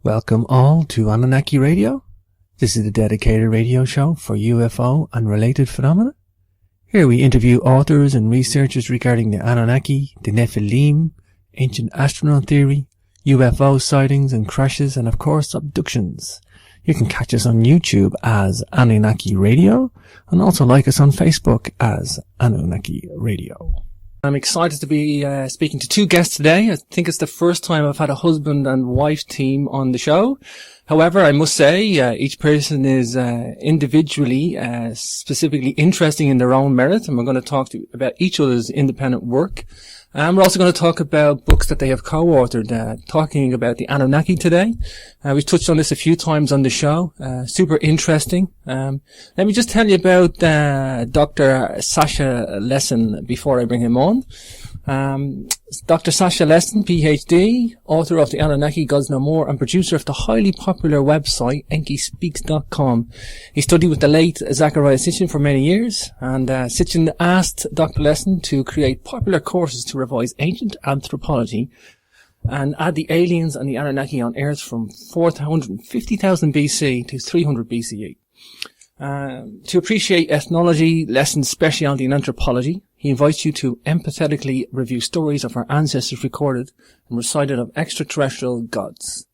Welcome all to Annunaki Radio. This is the dedicated radio show for UFO and related phenomena. Here we interview authors and researchers regarding the Annunaki, the Nephilim, ancient astronaut theory, UFO sightings and crashes, and of course abductions. You can catch us on YouTube as Annunaki Radio and also like us on Facebook as Annunaki Radio. I'm excited to be speaking to two guests today. I think it's the first time I've had a husband and wife team on the show. However, I must say each person is individually specifically interesting in their own merit, and we're going to talk about each other's independent work. We're also going to talk about books that they have co-authored, talking about the Annunaki today. We've touched on this a few times on the show. Super interesting. Let me just tell you about Dr. Sasha Lessin before I bring him on. Dr. Sasha Lessin, PhD, author of the Annunaki Gods No More, and producer of the highly popular website enkispeaks.com. He studied with the late Zecharia Sitchin for many years, and Sitchin asked Dr. Lessin to create popular courses to revise ancient anthropology and add the aliens and the Annunaki on Earth from 450,000 BC to 300 BCE. To appreciate ethnology, Lessin's speciality in anthropology, he invites you to empathetically review stories of our ancestors recorded and recited of extraterrestrial gods.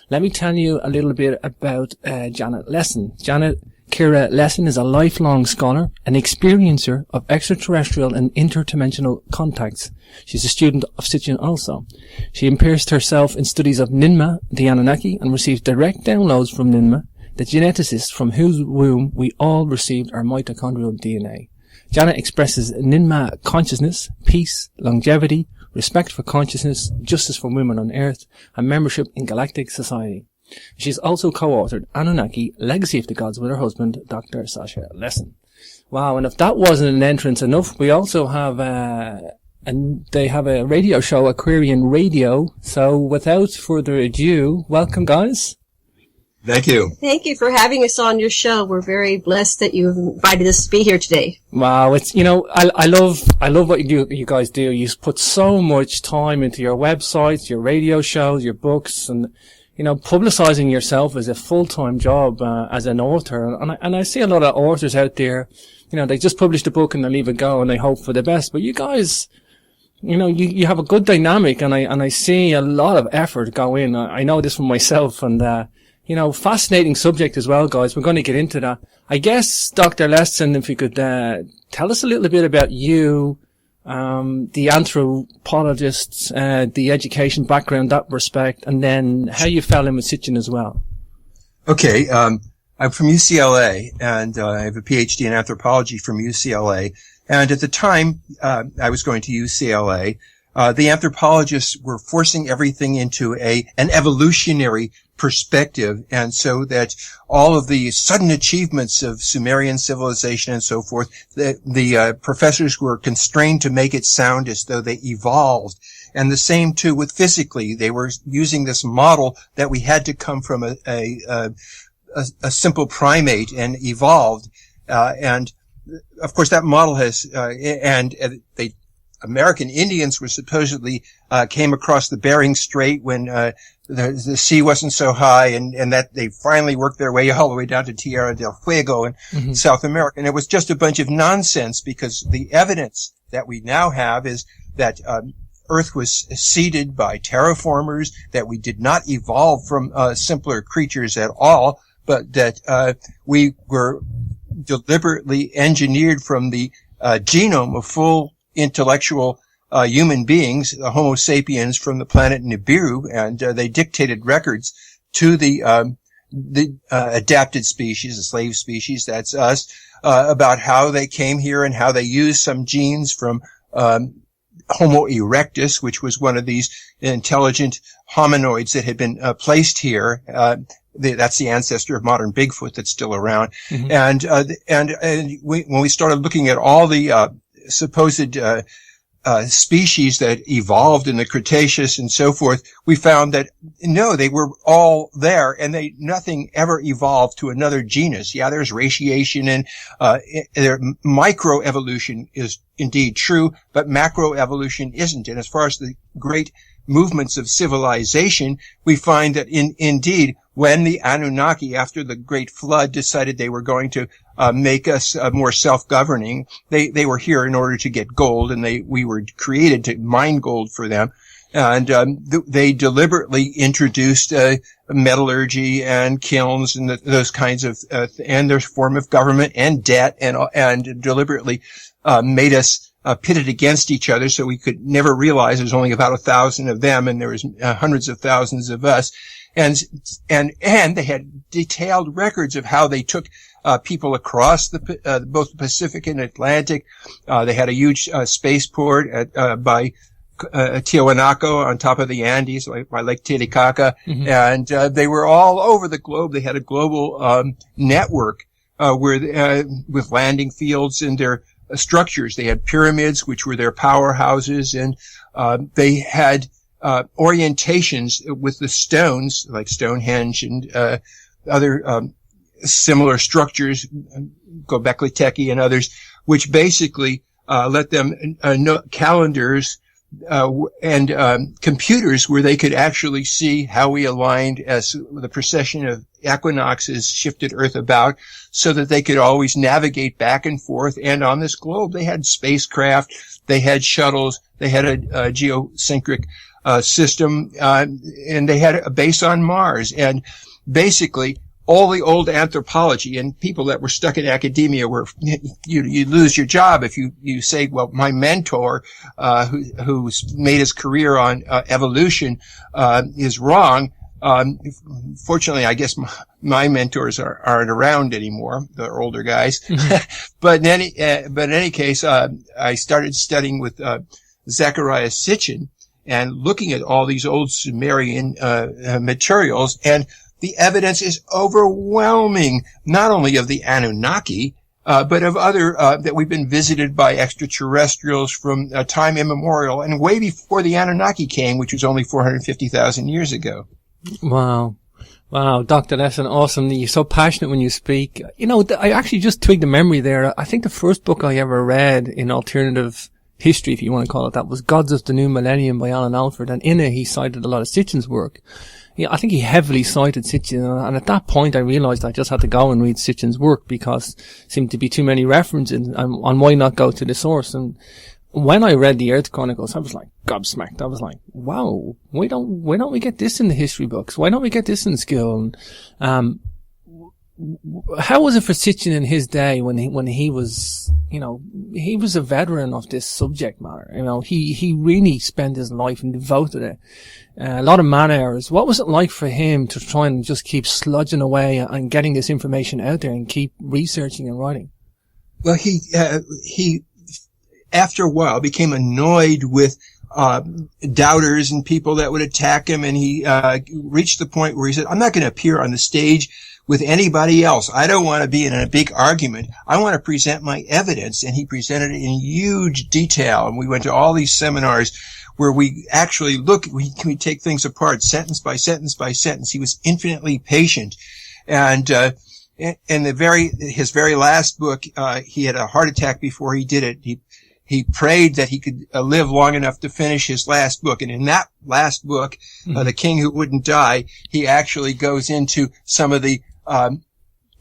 Let me tell you a little bit about Janet Lessin. Janet Kira Lessin is a lifelong scholar, an experiencer of extraterrestrial and interdimensional contacts. She's a student of Sitchin also. She immersed herself in studies of Ninmah, the Anunnaki, and received direct downloads from Ninmah, the geneticist from whose womb we all received our mitochondrial DNA. Janet expresses Ninmah consciousness, peace, longevity, respect for consciousness, justice for women on Earth, and membership in galactic society. She's also co-authored Annunaki, Legacy of the Gods with her husband, Dr. Sasha Lessin. Wow, and if that wasn't an entrance enough, we also have they have a radio show, Aquarian Radio. So without further ado, welcome guys. Thank you. Thank you for having us on your show. We're very blessed that you've invited us to be here today. Wow, it's I love what you guys do. You put so much time into your websites, your radio shows, your books, and publicizing yourself is a full-time job as an author. And I see a lot of authors out there, they just publish the book and they leave it go and they hope for the best. But you guys, you have a good dynamic, and I see a lot of effort go in. I know this from myself, and fascinating subject as well, guys. We're going to get into that. I guess, Dr. Lessin, if you could tell us a little bit about you, the anthropologists, the education background, that respect, and then how you fell in with Sitchin as well. Okay, I'm from UCLA, and I have a PhD in anthropology from UCLA. And at the time I was going to UCLA, the anthropologists were forcing everything into an evolutionary perspective, and so that all of the sudden achievements of Sumerian civilization and so forth, the professors were constrained to make it sound as though they evolved. And the same too with physically. They were using this model that we had to come from a simple primate and evolved. And of course that model has, American Indians were supposedly came across the Bering Strait when the sea wasn't so high, and that they finally worked their way all the way down to Tierra del Fuego in South America. And it was just a bunch of nonsense, because the evidence that we now have is that Earth was seeded by terraformers, that we did not evolve from simpler creatures at all, but that we were deliberately engineered from the genome of full intellectual human beings, the Homo sapiens from the planet Nibiru, and they dictated records to the adapted species, the slave species, that's us, about how they came here and how they used some genes from Homo erectus, which was one of these intelligent hominoids that had been placed here. That's the ancestor of modern Bigfoot that's still around. And when we started looking at all the supposed species that evolved in the Cretaceous and so forth, we found that no, they were all there, and nothing ever evolved to another genus. Yeah, there's ratiation and microevolution is indeed true, but macroevolution isn't. And as far as the great movements of civilization, we find that indeed, when the Anunnaki, after the Great Flood, decided they were going to make us more self-governing, they were here in order to get gold, and we were created to mine gold for them. And they deliberately introduced metallurgy and kilns and those kinds of and their form of government and debt, and deliberately made us pitted against each other, so we could never realize there's only about 1,000 of them and there was hundreds of thousands of us. And they had detailed records of how they took people across both the Pacific and Atlantic. They had a huge spaceport by Tiwanaku on top of the Andes, by Lake Titicaca, and they were all over the globe. They had a global network with landing fields in their structures. They had pyramids, which were their powerhouses, and they had orientations with the stones, like Stonehenge and other similar structures, Göbekli Tepe and others, which basically let them know calendars and computers where they could actually see how we aligned as the precession of equinoxes shifted Earth about, so that they could always navigate back and forth. And on this globe, they had spacecraft, they had shuttles, they had a geosyncric system, and they had a base on Mars. And basically, all the old anthropology and people that were stuck in academia were, you lose your job if you say, well, my mentor, who's made his career on evolution, is wrong. Fortunately, I guess my mentors aren't around anymore. They're older guys. But in any case, I started studying with, Zecharia Sitchin and looking at all these old Sumerian, materials, and the evidence is overwhelming, not only of the Anunnaki, but of other, that we've been visited by extraterrestrials from time immemorial and way before the Anunnaki came, which was only 450,000 years ago. Wow. Wow, Dr. Lessin, awesome. You're so passionate when you speak. You know, I actually just twigged a memory there. I think the first book I ever read in alternative history, if you want to call it that, was Gods of the New Millennium by Alan Alford, and in it he cited a lot of Sitchin's work. Yeah, I think he heavily cited Sitchin, and at that point I realized I just had to go and read Sitchin's work because there seemed to be too many references, and why not go to the source? And when I read the Earth Chronicles, I was like gobsmacked. I was like, wow, why don't we get this in the history books? Why don't we get this in school? And, how was it for Sitchin in his day when he was, you know, he was a veteran of this subject matter. You know, he really spent his life and devoted it. A lot of man hours. What was it like for him to try and just keep sludging away and getting this information out there and keep researching and writing? Well, he after a while became annoyed with doubters and people that would attack him, and he reached the point where he said, I'm not going to appear on the stage with anybody else. I don't want to be in a big argument. I want to present my evidence. And he presented it in huge detail. And we went to all these seminars where we actually we take things apart sentence by sentence by sentence. He was infinitely patient. And in his very last book, he had a heart attack before he did it. He prayed that he could live long enough to finish his last book. And in that last book, The King Who Wouldn't Die, he actually goes into some of the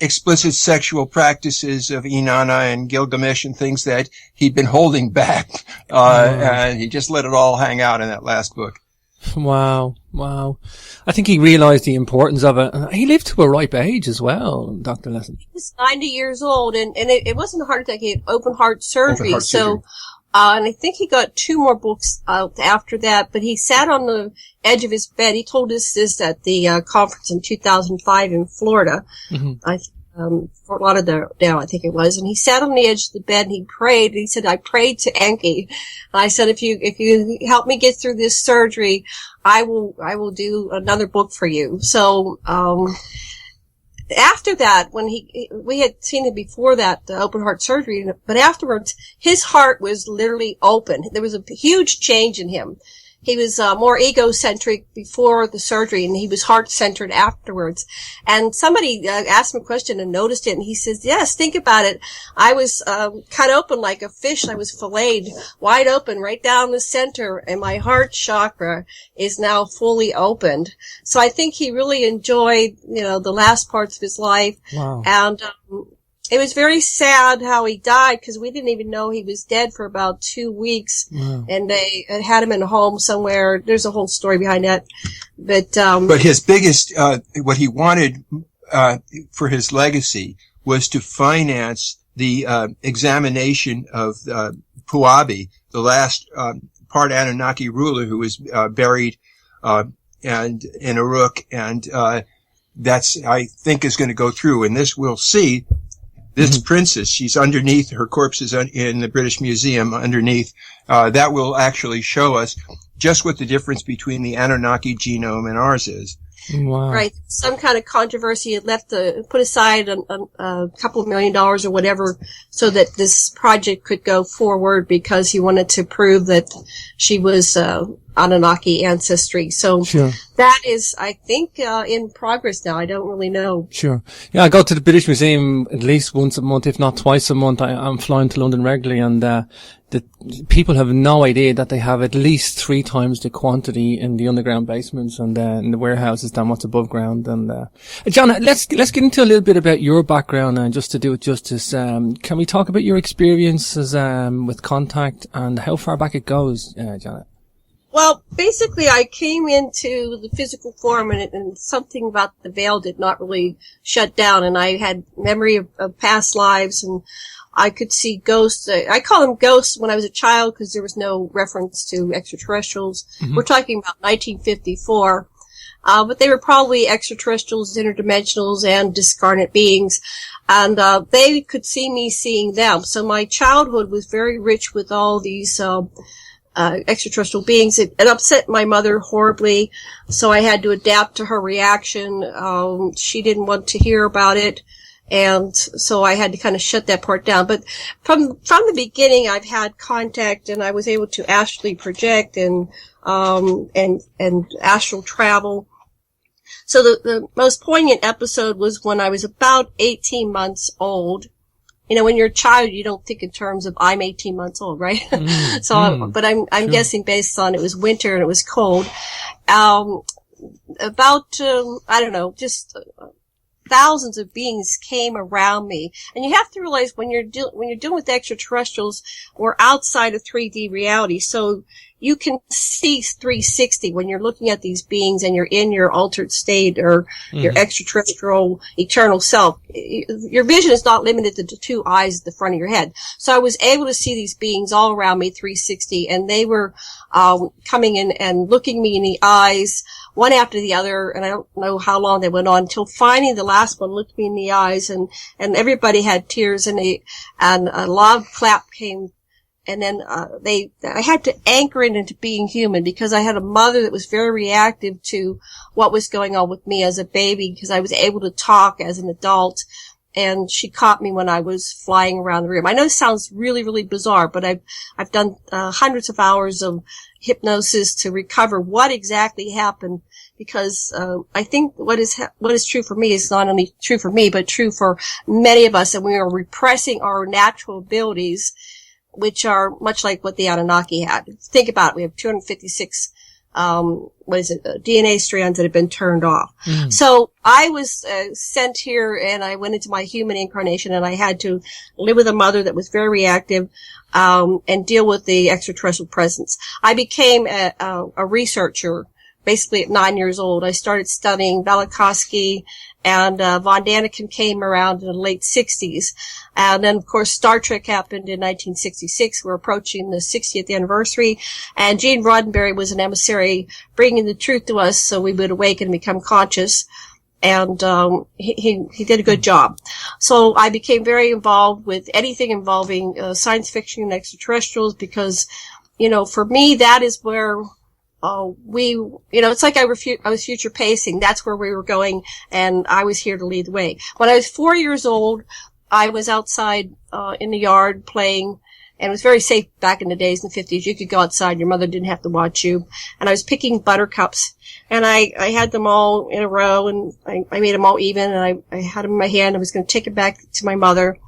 explicit sexual practices of Inanna and Gilgamesh and things that he'd been holding back. And he just let it all hang out in that last book. Wow. I think he realized the importance of it. He lived to a ripe age as well, Dr. Lessin. He was 90 years old, and it wasn't a heart attack. He had open heart surgery. And I think he got 2 more books out after that, but he sat on the edge of his bed. He told us this at the conference in 2005 in Florida. Fort Lauderdale, I think it was. And he sat on the edge of the bed and he prayed. And he said, I prayed to Enki. And I said, if you help me get through this surgery, I will do another book for you. So, after that, when we had seen it before that, the open heart surgery, but afterwards, his heart was literally open. There was a huge change in him. he was more egocentric before the surgery, and he was heart-centered afterwards. And somebody asked him a question and noticed it, and he says, yes, think about it. I was cut open like a fish. I was filleted wide open right down the center, and my heart chakra is now fully opened. So I think he really enjoyed, the last parts of his life. Wow. And it was very sad how he died, because we didn't even know he was dead for about 2 weeks. Wow. And they had him in a home somewhere. There's a whole story behind that. But his biggest, what he wanted, for his legacy was to finance the, examination of, Puabi, the last, part Anunnaki ruler who was, buried, and in Uruk. And, that's, I think, is going to go through. And this we'll see. This princess, she's underneath, her corpse is in the British Museum underneath. That will actually show us just what the difference between the Anunnaki genome and ours is. Wow. Right. Some kind of controversy had put aside a couple of $1 million or whatever so that this project could go forward, because he wanted to prove that she was, Anunnaki ancestry. So sure. That is, I think, in progress now. I don't really know. Sure. Yeah, I go to the British Museum at least once a month, if not twice a month. I'm flying to London regularly, and the people have no idea that they have at least 3 times the quantity in the underground basements and in the warehouses than what's above ground. And John, let's get into a little bit about your background, and just to do it justice. Can we talk about your experiences with contact and how far back it goes, Janet? Well, basically, I came into the physical form, and something about the veil did not really shut down, and I had memory of past lives, and I could see ghosts. I call them ghosts when I was a child, because there was no reference to extraterrestrials. Mm-hmm. We're talking about 1954. But they were probably extraterrestrials, interdimensionals, and discarnate beings. And they could see me seeing them. So my childhood was very rich with all these extraterrestrial beings. It upset my mother horribly, so I had to adapt to her reaction. She didn't want to hear about it, and so I had to kind of shut that part down. But from the beginning, I've had contact, and I was able to astrally project and astral travel. So the most poignant episode was when I was about 18 months old. When you're a child, you don't think in terms of I'm 18 months old, right? But I'm sure. Guessing based on it was winter and it was cold. I don't know, just thousands of beings came around me. And you have to realize when you're dealing with extraterrestrials, we're outside of 3D reality. So you can see 360 when you're looking at these beings and you're in your altered state or your extraterrestrial eternal self. Your vision is not limited to the 2 eyes at the front of your head. So I was able to see these beings all around me 360, and they were coming in and looking me in the eyes one after the other, and I don't know how long they went on until finally the last one looked me in the eyes, and everybody had tears, and a loud clap came. And then, I had to anchor it into being human, because I had a mother that was very reactive to what was going on with me as a baby, because I was able to talk as an adult, and she caught me when I was flying around the room. I know this sounds really, really bizarre, but I've done, hundreds of hours of hypnosis to recover what exactly happened, because, I think what is true for me is not only true for me, but true for many of us, and we are repressing our natural abilities, which are much like what the Anunnaki had. Think about it. We have 256, DNA strands that have been turned off. Mm. So I was sent here, and I went into my human incarnation, and I had to live with a mother that was very reactive, and deal with the extraterrestrial presence. I became a researcher basically at 9 years old. I started studying Velikovsky, and von Daniken came around in the late 60s. And then, of course, Star Trek happened in 1966. We're approaching the 60th anniversary. And Gene Roddenberry was an emissary bringing the truth to us so we would awaken and become conscious. And he did a good job. So I became very involved with anything involving science fiction and extraterrestrials, because, for me, that is where it's like I was future pacing. That's where we were going, and I was here to lead the way. When I was 4 years old, I was outside, in the yard playing, And it was very safe back in the days in the 50s. You could go outside. Your mother didn't have to watch you. And I was picking buttercups. And I had them all in a row, and I made them all even, and I had them in my hand. I was going to take it back to my mother.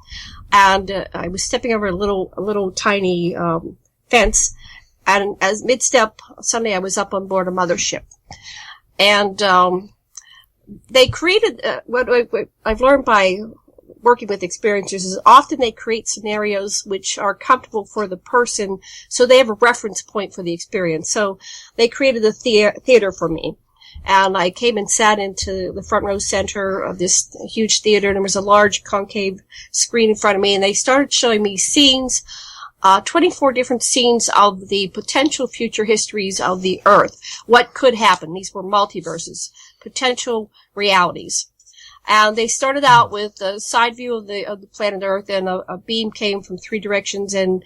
And I was stepping over a little tiny fence. And as mid-step, suddenly I was up on board a mothership. And they created, what I've learned by working with experiencers is often they create scenarios which are comfortable for the person, so they have a reference point for the experience. So they created a theater for me. And I came and sat into the front row center of this huge theater, and there was a large concave screen in front of me, and they started showing me scenes, 24 different scenes of the potential future histories of the Earth. What could happen? These were multiverses, potential realities. And they started out with a side view of the planet Earth, and a beam came from 3 directions and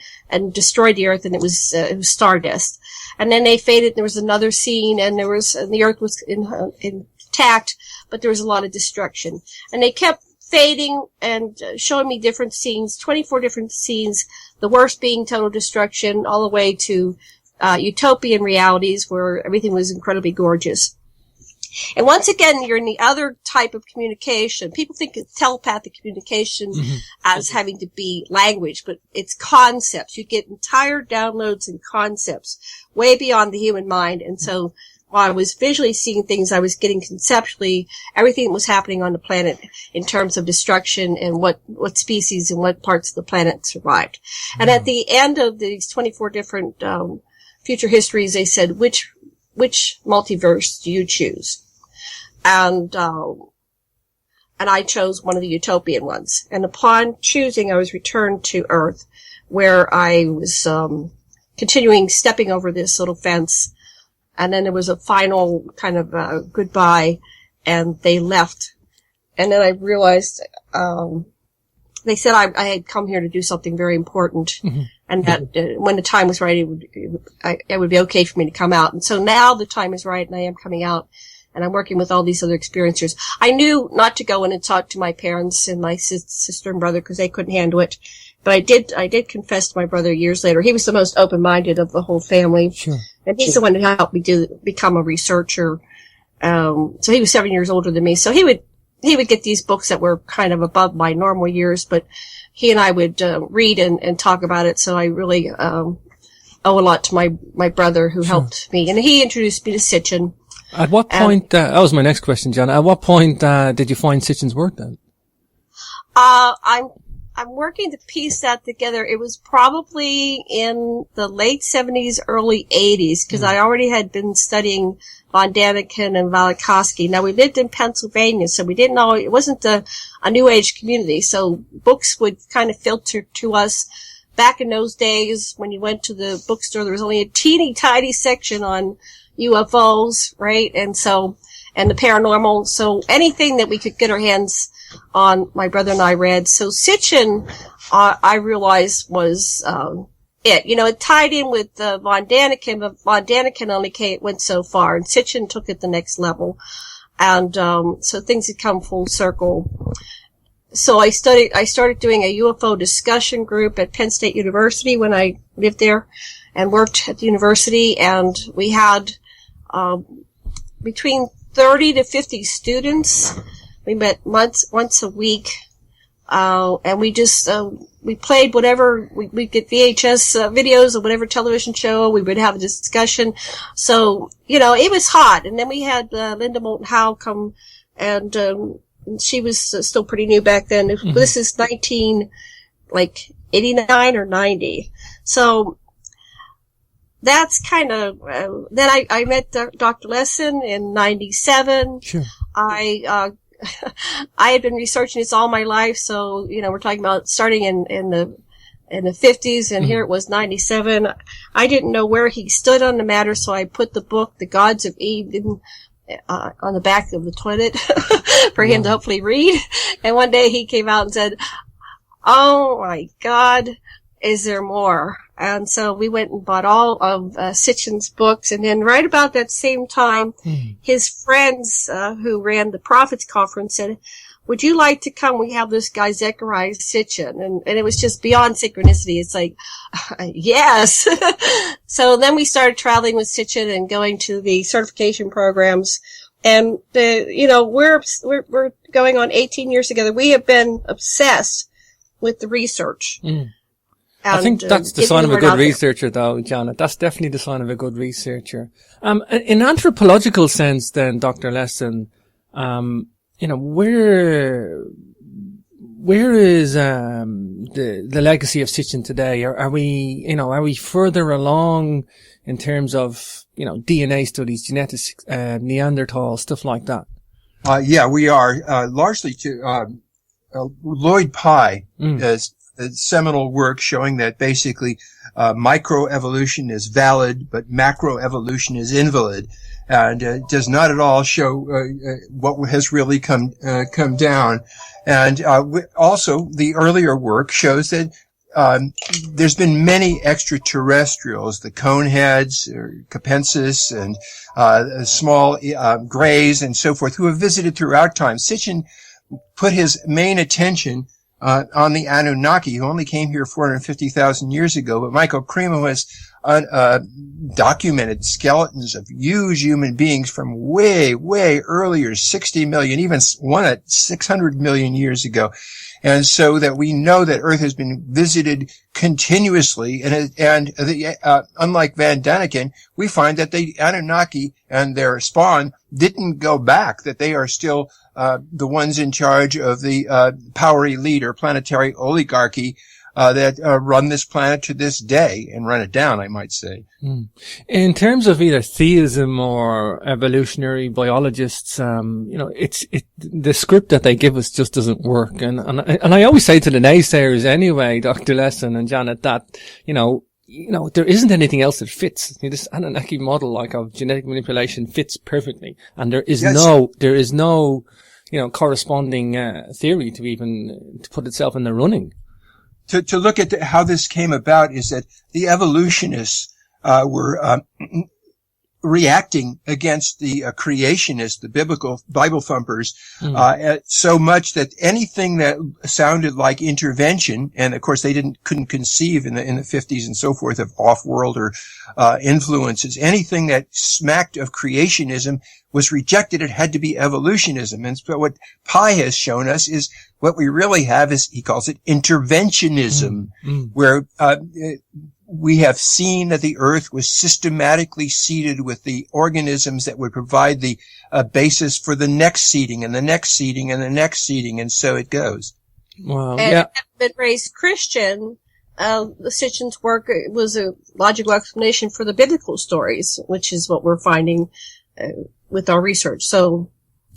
destroyed the Earth, and it was stardust. And then they faded, and there was another scene, and the Earth was intact, but there was a lot of destruction. And they kept fading and showing me different scenes, 24 different scenes, the worst being total destruction, all the way to utopian realities where everything was incredibly gorgeous. And once again, you're in the other type of communication. People think of telepathic communication as having to be language, but it's concepts. You get entire downloads and concepts way beyond the human mind. And so while I was visually seeing things, I was getting conceptually everything that was happening on the planet in terms of destruction and what species and what parts of the planet survived. And at the end of these 24 different future histories, they said, which multiverse do you choose? And I chose one of the utopian ones. And upon choosing, I was returned to Earth, where I was continuing stepping over this little fence. And then there was a final kind of goodbye, and they left. And then I realized they said I had come here to do something very important, and that when the time was right, it would be okay for me to come out. And so now the time is right, and I am coming out. And I'm working with all these other experiencers. I knew not to go in and talk to my parents and my sister and brother because they couldn't handle it. But I did confess to my brother years later. He was the most open-minded of the whole family. Sure. And he's the one who helped me become a researcher. So he was 7 years older than me. So he would get these books that were kind of above my normal years, but he and I would read and talk about it. So I really owe a lot to my brother who helped me. And he introduced me to Sitchin. At what point, that was my next question, John. At what point did you find Sitchin's work then? I'm working to piece that together. It was probably in the late 70s, early 80s, because I already had been studying von Daniken and Velikovsky. Now, we lived in Pennsylvania, so we didn't know, it wasn't a New Age community, so books would kind of filter to us. Back in those days, when you went to the bookstore, there was only a teeny tiny section on UFOs, right? And the paranormal. So anything that we could get our hands on, my brother and I read. So Sitchin, I realized was, it. You know, it tied in with, von Daniken, but von Daniken only went so far, and Sitchin took it the next level. And, so things had come full circle. So I started doing a UFO discussion group at Penn State University when I lived there and worked at the university, and we had between 30 to 50 students. We met once a week, and we just we played whatever we'd get VHS videos of whatever television show. We would have a discussion. So it was hot. And then we had Linda Moulton Howe come, and she was still pretty new back then. This is 89 or 90. So that's kind of, then I met Dr. Lessin in 97. Sure. I had been researching this all my life. So, we're talking about starting in the 50s, and here it was 97. I didn't know where he stood on the matter. So I put the book, The Gods of Eve, on the back of the toilet for him to hopefully read. And one day he came out and said, "Oh my God, is there more?" And so we went and bought all of Sitchin's books. And then right about that same time, his friends who ran the Prophets Conference said, would you like to come? We have this guy, Zechariah Sitchin. And it was just beyond synchronicity. It's like, yes. So then we started traveling with Sitchin and going to the certification programs. And we're going on 18 years together. We have been obsessed with the research. I think that's the sign of a good researcher, though, Janet. That's definitely the sign of a good researcher. In anthropological sense, then, Dr. Lessin, where is the legacy of Sitchin today? Are we further along in terms of DNA studies, genetics, Neanderthal, stuff like that? Yeah, we are largely to Lloyd Pye as a seminal work showing that basically microevolution is valid, but macroevolution is invalid, and does not at all show what has really come down. And also, the earlier work shows that there's been many extraterrestrials, the coneheads, or Capensis, and small grays, and so forth, who have visited throughout time. Sitchin put his main attention on the Annunaki, who only came here 450,000 years ago, but Michael Cremo has documented skeletons of huge human beings from way, way earlier, 60 million, even one at 600 million years ago. And so that we know that Earth has been visited continuously, and unlike Van Daniken, we find that the Anunnaki and their spawn didn't go back, that they are still the ones in charge of the power elite or planetary oligarchy that run this planet to this day, and run it down, I might say. In terms of either theism or evolutionary biologists, the script that they give us just doesn't work. And I always say to the naysayers anyway, Dr. Lessin and Janet, that, there isn't anything else that fits. This Anunnaki model, like, of genetic manipulation fits perfectly. And there is no corresponding theory to put itself in the running. To look at how this came about is that the evolutionists were reacting against the creationists, the Bible thumpers, so much that anything that sounded like intervention, and of course they couldn't conceive in the 50s and so forth of off-world or influences, anything that smacked of creationism was rejected. It had to be evolutionism. And so what Pye has shown us is what we really have is, he calls it interventionism, where we have seen that the Earth was systematically seeded with the organisms that would provide the basis for the next seeding and the next seeding and the next seeding, and so it goes. Wow. And having been raised Christian, Sitchin's work was a logical explanation for the biblical stories, which is what we're finding with our research. So.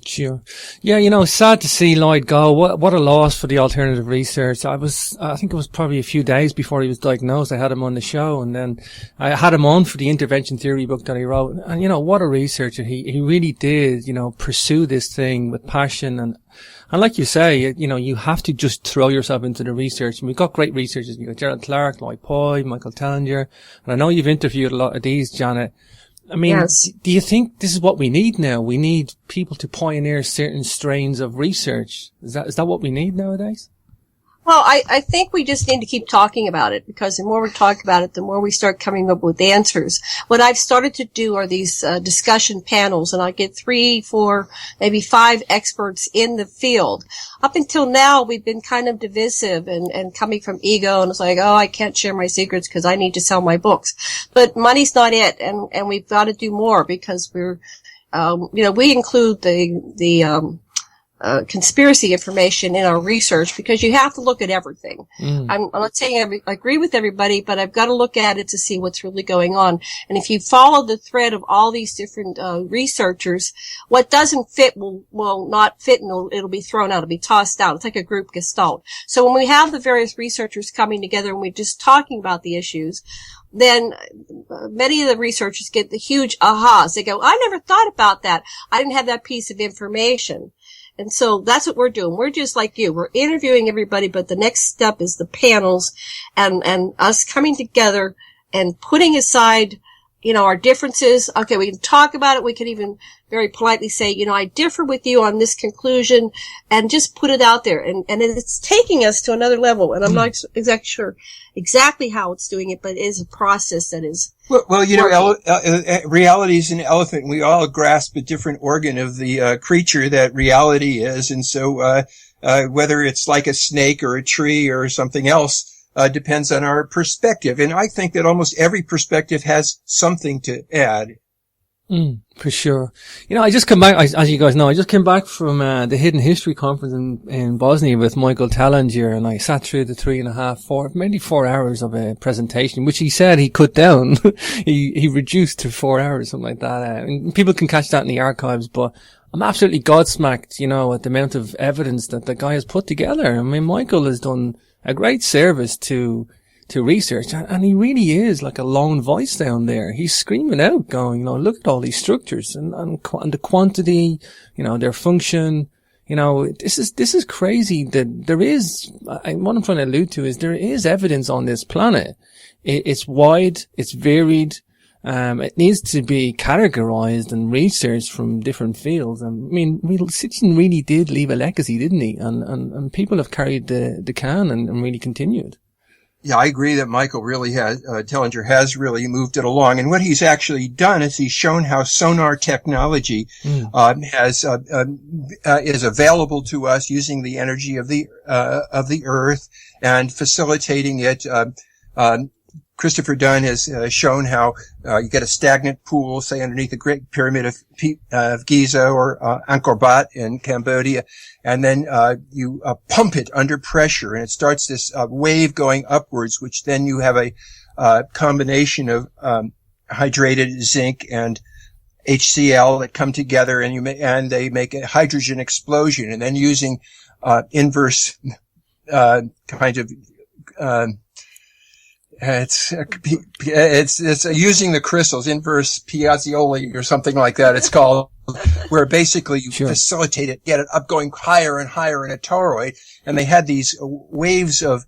Sure. Yeah, sad to see Lloyd go. What a loss for the alternative research. I think it was probably a few days before he was diagnosed. I had him on the show, and then I had him on for the intervention theory book that he wrote. And, what a researcher. He really did, pursue this thing with passion. And like you say, you have to just throw yourself into the research. And we've got great researchers. You've got Gerald Clark, Lloyd Pye, Michael Tellinger. And I know you've interviewed a lot of these, Janet. I mean, yes. Do you think this is what we need now? We need people to pioneer certain strains of research. Is that what we need nowadays? Well, I think we just need to keep talking about it, because the more we talk about it, the more we start coming up with answers. What I've started to do are these discussion panels, and I get 3, 4, maybe 5 experts in the field. Up until now, we've been kind of divisive and coming from ego, and it's like, I can't share my secrets because I need to sell my books. But money's not it, and we've got to do more, because we're, we include the conspiracy information in our research, because you have to look at everything. I'm not saying I agree with everybody, but I've got to look at it to see what's really going on. And if you follow the thread of all these different researchers, what doesn't fit will not fit, and it'll be thrown out, it'll be tossed out. It's like a group gestalt. So when we have the various researchers coming together and we're just talking about the issues, then many of the researchers get the huge ahas. They go, I never thought about that. I didn't have that piece of information. And so that's what we're doing. We're just like you. We're interviewing everybody, but the next step is the panels and us coming together and putting aside, our differences. Okay, we can talk about it. We can even very politely say, I differ with you on this conclusion, and just put it out there. And it's taking us to another level. And I'm not exactly sure exactly how it's doing it, but it is a process that is. Well, reality is an elephant. We all grasp a different organ of the creature that reality is. And so, whether it's like a snake or a tree or something else, depends on our perspective. And I think that almost every perspective has something to add. For sure. I just come back, as you guys know, I just came back from the Hidden History Conference in Bosnia with Michael Tallinger, and I sat through the maybe 4 hours of a presentation, which he said he cut down. he reduced to 4 hours, something like that. And people can catch that in the archives, but I'm absolutely godsmacked, at the amount of evidence that the guy has put together. I mean, Michael has done a great service to research, and he really is like a lone voice down there. He's screaming out, going, look at all these structures and the quantity, their function. This is crazy that there is, what I'm trying to allude to is there is evidence on this planet. It's wide, it's varied, it needs to be categorized and researched from different fields. I mean, Sitchin really did leave a legacy, didn't he? And people have carried the can and really continued. Yeah, I agree that Michael really has, Tellinger has really moved it along. And what he's actually done is he's shown how sonar technology, is available to us using the energy of the earth and facilitating it. Christopher Dunn has shown how you get a stagnant pool, say underneath the Great Pyramid of Giza or Angkor Wat in Cambodia, and then you pump it under pressure, and it starts this wave going upwards, which then you have a combination of hydrated zinc and HCl that come together, and they make a hydrogen explosion, and then using inverse kind of it's using the crystals, inverse Piazzoli or something like that, it's called, where basically you facilitate it, get it up going higher and higher in a toroid. And they had these waves of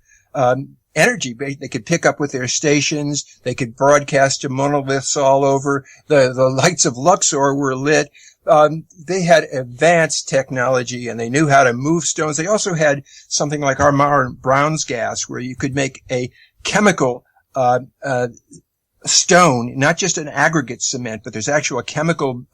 energy they could pick up with their stations. They could broadcast to monoliths all over. The lights of Luxor were lit. They had advanced technology, and they knew how to move stones. They also had something like our modern Brown's gas, where you could make a chemical stone, not just an aggregate cement, but there's actual a chemical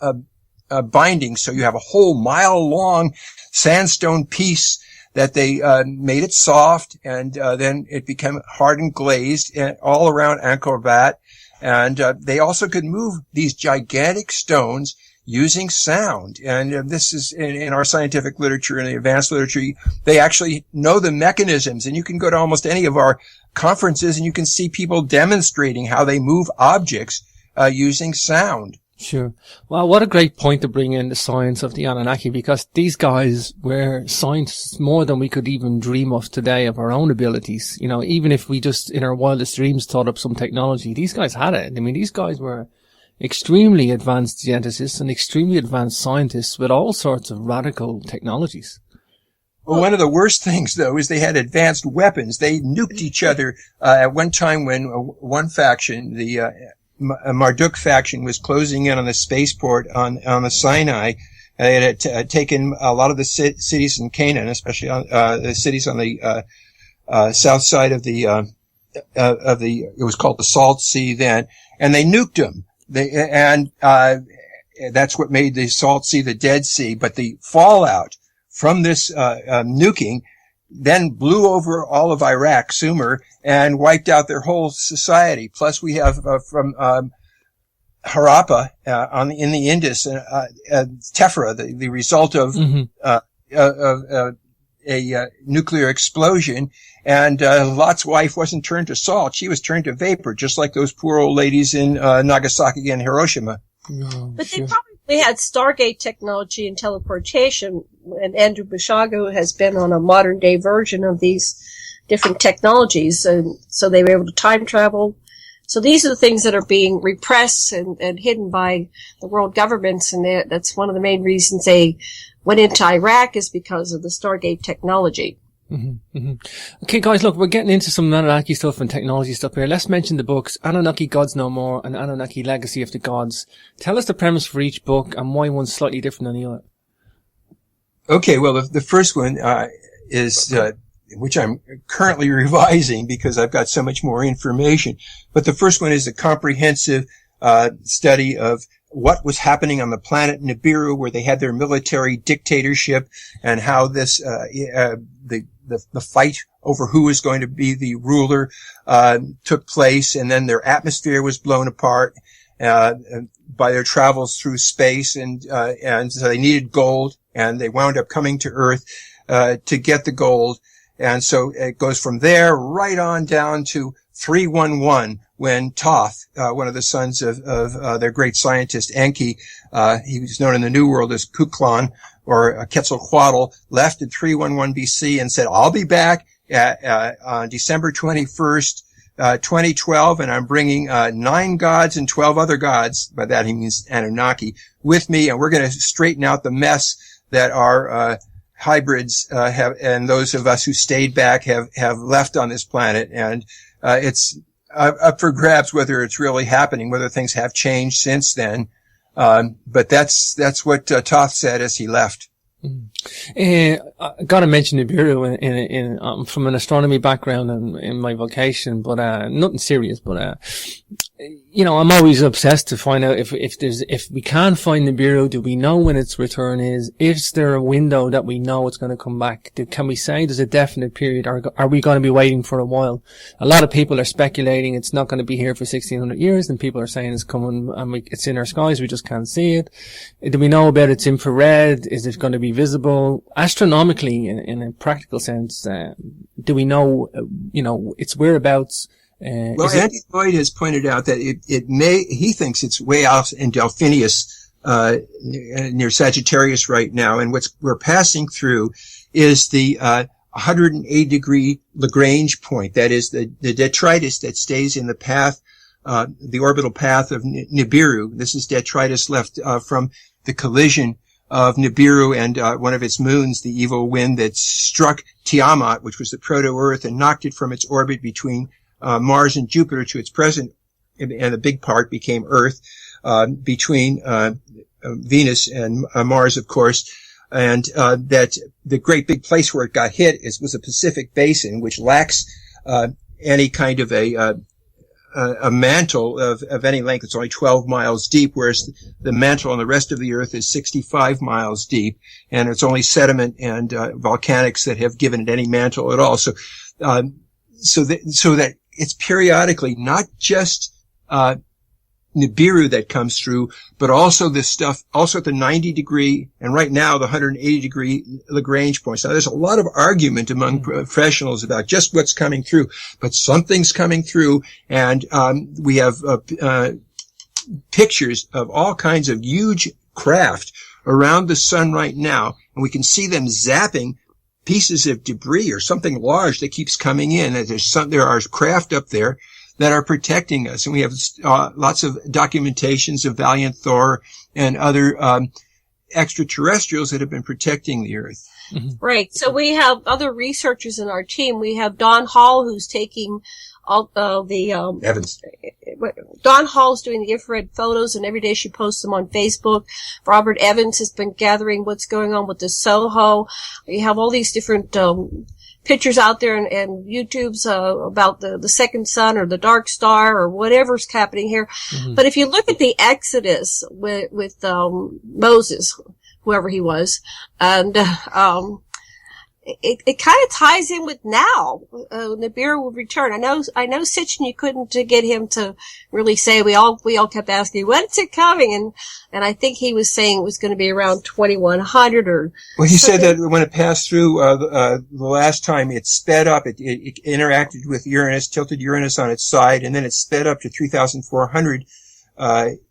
binding. So you have a whole mile-long sandstone piece that they made it soft, and then it became hard and glazed all around Angkor Wat. And they also could move these gigantic stones using sound. And this is in our scientific literature and the advanced literature, they actually know the mechanisms. And you can go to almost any of our conferences and you can see people demonstrating how they move objects using sound. Sure. Well, what a great point to bring in the science of the Anunnaki, because these guys were scientists more than we could even dream of today of our own abilities. Even if we just in our wildest dreams thought up some technology, these guys had it. I mean, these guys were extremely advanced geneticists and extremely advanced scientists with all sorts of radical technologies. Well, one of the worst things, though, is they had advanced weapons. They nuked each other at one time when one faction, the Marduk faction, was closing in on the spaceport on the Sinai. They had taken a lot of the cities in Canaan, especially the cities on the south side of the it was called the Salt Sea then, and they nuked them. That's what made the Salt Sea the Dead Sea. But the fallout from this nuking then blew over all of Iraq, Sumer, and wiped out their whole society. Plus, we have from Harappa in the Indus, tephra, the result of a nuclear explosion. And Lot's wife wasn't turned to salt; she was turned to vapor, just like those poor old ladies in Nagasaki and Hiroshima. Oh, but they probably had Stargate technology and teleportation, and Andrew Bishago has been on a modern day version of these different technologies, and so they were able to time travel So these are the things that are being repressed and hidden by the world governments, and that's one of the main reasons they went into Iraq is because of the Stargate technology. Mm-hmm, mm-hmm. Okay, guys, look, we're getting into some Anunnaki stuff and technology stuff here. Let's mention the books, Anunnaki Gods No More and Anunnaki Legacy of the Gods. Tell us the premise for each book and why one's slightly different than the other. Okay, well, the first one is which I'm currently revising because I've got so much more information. But the first one is a comprehensive study of what was happening on the planet Nibiru, where they had their military dictatorship, and how this the fight over who was going to be the ruler took place, and then their atmosphere was blown apart by their travels through space, and so they needed gold, and they wound up coming to Earth to get the gold. And so it goes from there right on down to 311, when Thoth, one of the sons of their great scientist Enki, he was known in the New World as Kukulkan or Quetzalcoatl, left in 311 BC and said, I'll be back on December 21st, 2012, and I'm bringing 9 gods and 12 other gods, by that he means Anunnaki, with me, and we're going to straighten out the mess that our hybrids have, and those of us who stayed back have left on this planet. And it's up for grabs whether it's really happening, whether things have changed since then. But that's what Thoth said as he left. I gotta mention Nibiru from an astronomy background and in my vocation, but nothing serious. But I'm always obsessed to find out if we can find Nibiru, do we know when its return is? Is there a window that we know it's going to come back? Can we say there's a definite period, or are we going to be waiting for a while? A lot of people are speculating it's not going to be here for 1600 years, and people are saying it's coming and it's in our skies, we just can't see it. Do we know about its infrared? Is it going to be visible? Astronomically, in a practical sense, do we know, its whereabouts? Well, Andy Lloyd has pointed out that he thinks it's way out in Delphinius, near Sagittarius right now. And what we're passing through is the 180 degree Lagrange point. That is the detritus that stays in the path, the orbital path of Nibiru. This is detritus left from the collision of Nibiru and one of its moons, the evil wind that struck Tiamat, which was the proto-Earth, and knocked it from its orbit between Mars and Jupiter to its present, and the big part became Earth, between Venus and Mars, of course. And that the great big place where it got hit was a Pacific basin, which lacks any kind of a mantle of any length. It's only 12 miles deep, whereas the mantle on the rest of the Earth is 65 miles deep, and it's only sediment and volcanics that have given it any mantle at all. So that it's periodically not just Nibiru that comes through, but also this stuff, also at the 90 degree, and right now the 180 degree Lagrange points. Now there's a lot of argument among professionals about just what's coming through, but something's coming through, and we have pictures of all kinds of huge craft around the sun right now, and we can see them zapping pieces of debris or something large that keeps coming in. There are craft up there that are protecting us, and we have lots of documentations of Valiant Thor and other extraterrestrials that have been protecting the Earth. Mm-hmm. Right. So we have other researchers in our team. We have Dawn Hall, who's taking all the Evans. Dawn Hall's doing the infrared photos, and every day she posts them on Facebook. Robert Evans has been gathering what's going on with the Soho. You have all these different pictures out there and YouTube's about the second sun or the dark star or whatever's happening here. Mm-hmm. But if you look at the Exodus with Moses, whoever he was, and it kind of ties in with now. Nibiru will return. I know, Sitchin, you couldn't get him to really say. We all kept asking, when's it coming? And I think he was saying it was going to be around 2100 or. Well, he said that when it passed through, the last time it sped up, it interacted with Uranus, tilted Uranus on its side, and then it sped up to 3,400,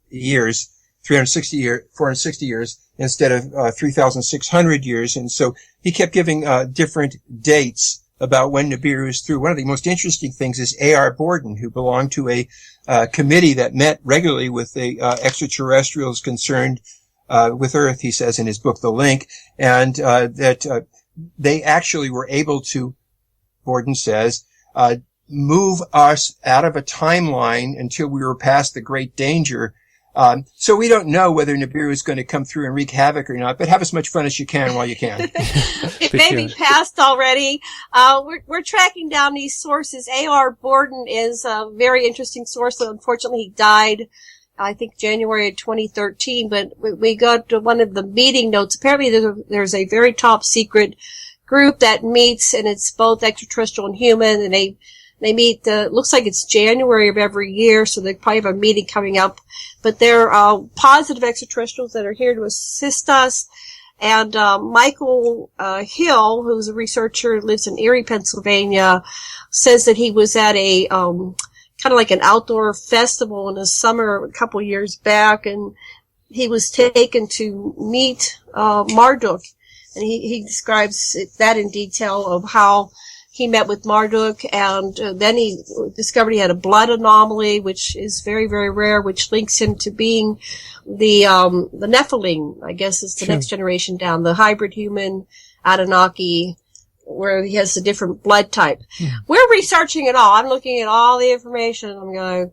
years, 460 years instead of 3,600 years. And so he kept giving different dates about when Nibiru is through. One of the most interesting things is A.R. Borden, who belonged to a committee that met regularly with the extraterrestrials concerned with Earth, he says in his book, The Link, and that they actually were able to, Borden says, move us out of a timeline until we were past the great danger. So we don't know whether Nibiru is going to come through and wreak havoc or not, but have as much fun as you can while you can. It may be passed already. We're tracking down these sources. A.R. Borden is a very interesting source. Unfortunately, he died, I think, January of 2013, but we got one of the meeting notes. Apparently there's a very top secret group that meets, and it's both extraterrestrial and human, and they meet, looks like it's January of every year, so they probably have a meeting coming up. But they're positive extraterrestrials that are here to assist us. And Michael Hill, who's a researcher, lives in Erie, Pennsylvania, says that he was at a kind of like an outdoor festival in the summer a couple of years back, and he was taken to meet Marduk. And he describes that in detail of how he met with Marduk, and then he discovered he had a blood anomaly, which is very, very rare, which links him to being the Nephilim, I guess is the next generation down, the hybrid human Annunaki, where he has a different blood type. Yeah. We're researching it all. I'm looking at all the information. I'm going,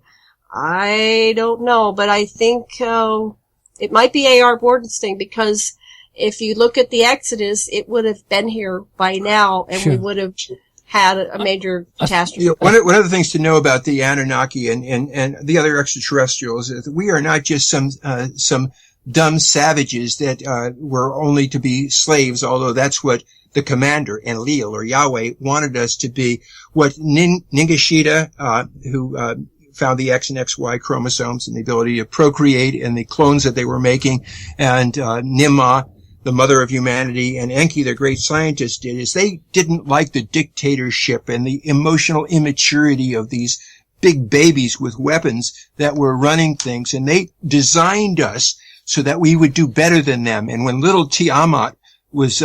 I don't know, but I think it might be A.R. Borden's thing, because if you look at the Exodus, it would have been here by now, and we would have had a major catastrophe. One of the things to know about the Anunnaki and the other extraterrestrials is that we are not just some dumb savages that were only to be slaves, although that's what the commander, Enlil, or Yahweh, wanted us to be. What Ningishita, who found the X and XY chromosomes and the ability to procreate and the clones that they were making, and Nimma, the mother of humanity, and Enki, the great scientist, did is they didn't like the dictatorship and the emotional immaturity of these big babies with weapons that were running things, and they designed us so that we would do better than them. And when little Tiamat was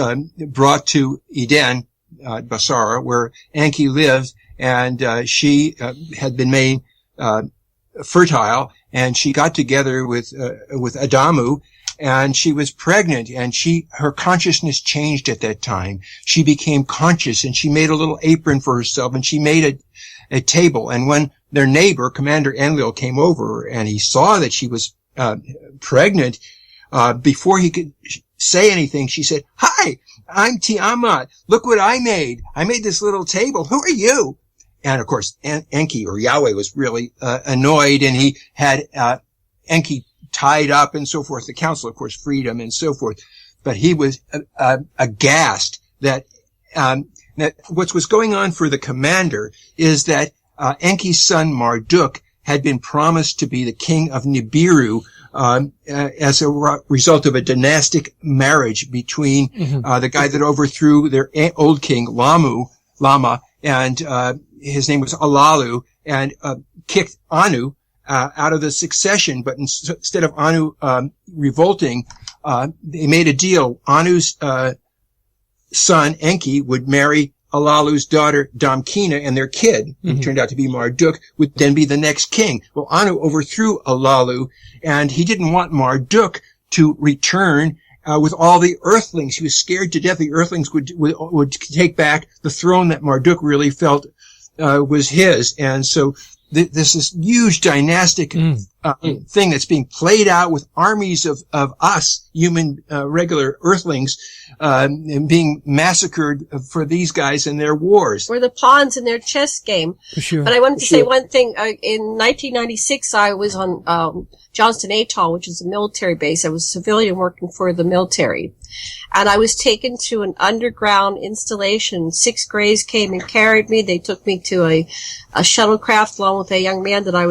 brought to Eden, Basara, where Enki lived, and she had been made fertile, and she got together with Adamu, and she was pregnant, and her consciousness changed at that time. She became conscious, and she made a little apron for herself, and she made a table. And when their neighbor, Commander Enlil, came over, and he saw that she was pregnant, before he could say anything, she said, "Hi, I'm Tiamat. Look what I made. I made this little table. Who are you?" And of course, Enki, or Yahweh, was really annoyed, and he had Enki tied up and so forth. The council, of course, freed him and so forth. But he was aghast that what was going on for the commander is that Enki's son Marduk had been promised to be the king of Nibiru as a result of a dynastic marriage between the guy that overthrew their old king, Lama, and his name was Alalu, and kicked Anu out of the succession. But instead of Anu revolting, they made a deal. Anu's son, Enki, would marry Alalu's daughter, Damkina, and their kid, who turned out to be Marduk, would then be the next king. Well, Anu overthrew Alalu, and he didn't want Marduk to return with all the earthlings. He was scared to death the earthlings would take back the throne that Marduk really felt was his. And so this is huge dynastic thing that's being played out with armies of us, human, regular earthlings, and being massacred for these guys in their wars. We're the pawns in their chess game. For sure. But I wanted to say one thing. In 1996, I was on Johnston Atoll, which is a military base. I was a civilian working for the military. And I was taken to an underground installation. 6 Greys came and carried me. They took me to a shuttlecraft along with a young man that I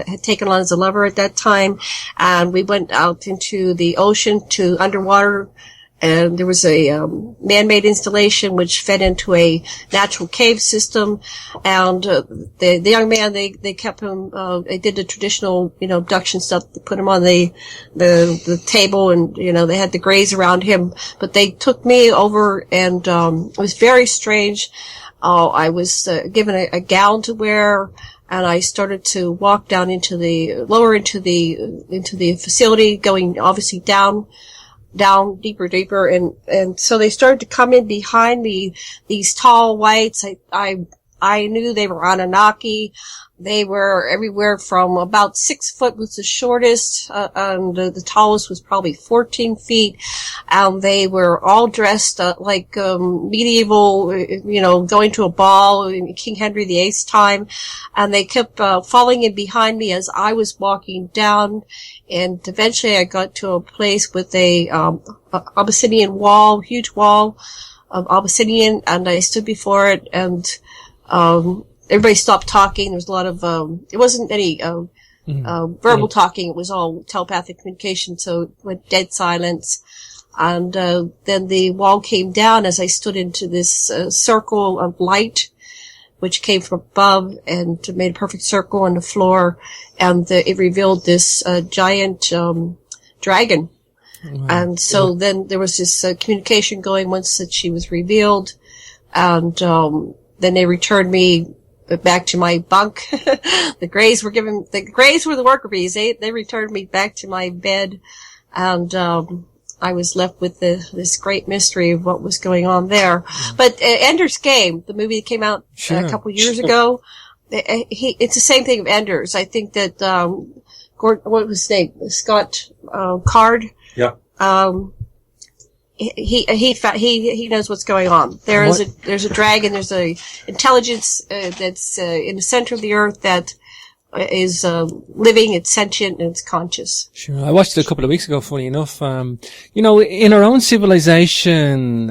had taken on as a lover at that time. And we went out into the ocean to underwater. And there was a man-made installation which fed into a natural cave system. And the young man, they kept him. They did the traditional, abduction stuff. They put him on the table, and they had the Greys around him. But they took me over, and it was very strange. I was given a gown to wear, and I started to walk down into the facility, going obviously down deeper, and so they started to come in behind me, these tall whites. I knew they were Annunaki. They were everywhere from about 6 foot was the shortest, and the tallest was probably 14 feet. And they were all dressed like medieval, going to a ball in King Henry VIII's time. And they kept falling in behind me as I was walking down. And eventually I got to a place with a obsidian wall, huge wall of obsidian, and I stood before it, and everybody stopped talking. There was a lot of, it wasn't any, verbal talking. It was all telepathic communication. So it went dead silence. And, then the wall came down as I stood into this, circle of light, which came from above and made a perfect circle on the floor. And it revealed this, giant, dragon. Wow. And so then there was this, communication going once that she was revealed. And, then they returned me back to my bunk. The Greys were the worker bees. They returned me back to my bed, and I was left with this great mystery of what was going on there. Mm. But Ender's Game, the movie that came out a couple of years ago, it's the same thing of Ender's. I think that what was his name? Scott Card. Yeah. He knows what's going on. There's a dragon, there's a intelligence, that's, in the center of the earth that is, living, it's sentient, and it's conscious. Sure. I watched it a couple of weeks ago, funny enough. In our own civilization,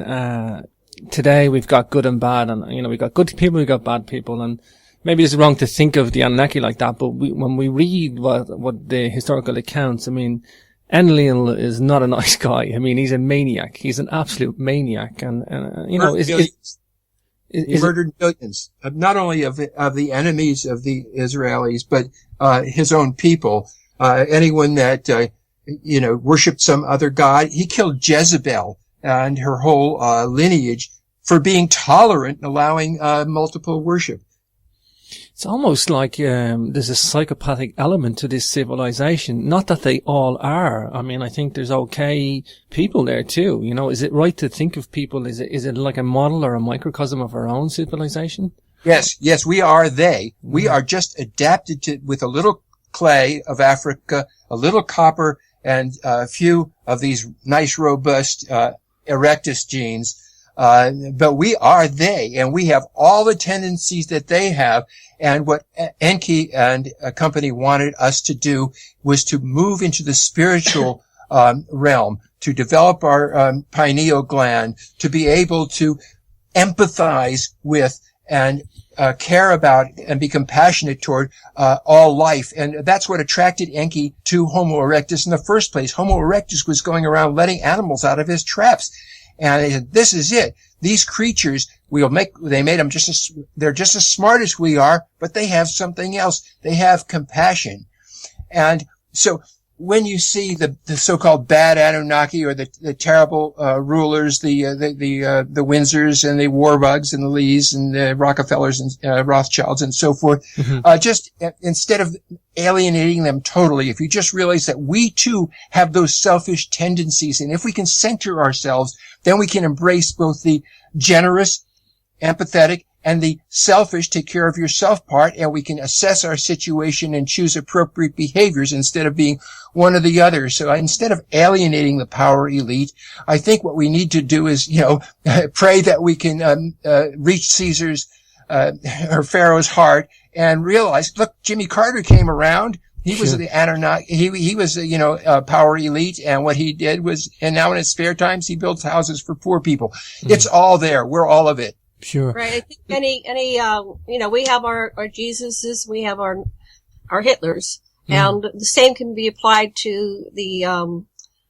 today we've got good and bad, and, we've got good people, we've got bad people, and maybe it's wrong to think of the Anunnaki like that, but when we read what the historical accounts, Enlil is not a nice guy. He's a maniac. He's an absolute maniac. And he murdered millions, not only of the enemies of the Israelis, but, his own people. Anyone that, worshiped some other god. He killed Jezebel and her whole, lineage for being tolerant and allowing, multiple worship. It's almost like there's a psychopathic element to this civilization. Not that they all are. I think there's okay people there too. Is it right to think of people? Is it like a model or a microcosm of our own civilization? Yes, we are they. We are just adapted to with a little clay of Africa, a little copper, and a few of these nice, robust erectus genes. But we are they, and we have all the tendencies that they have. And what Enki and a company wanted us to do was to move into the spiritual realm, to develop our pineal gland, to be able to empathize with and care about and be compassionate toward all life. And that's what attracted Enki to Homo erectus in the first place. Homo erectus was going around letting animals out of his traps. And they said, this is it. These creatures, they made them they're just as smart as we are, but they have something else. They have compassion. And so when you see the so-called bad Anunnaki or the terrible, rulers, the Windsors and the Warbugs and the Lees and the Rockefellers and, Rothschilds and so forth, just instead of alienating them totally, if you just realize that we too have those selfish tendencies, and if we can center ourselves, then we can embrace both the generous, empathetic, and the selfish, take care of yourself part, and we can assess our situation and choose appropriate behaviors instead of being one or the other. So instead of alienating the power elite, I think what we need to do is, pray that we can reach Caesar's or Pharaoh's heart and realize, look, Jimmy Carter came around. He was the Anunnaki. He was, power elite. And what he did was, and now in his spare times, he builds houses for poor people. It's all there. We're all of it. Sure. Right. I think we have our Jesuses, we have our Hitlers, and the same can be applied to the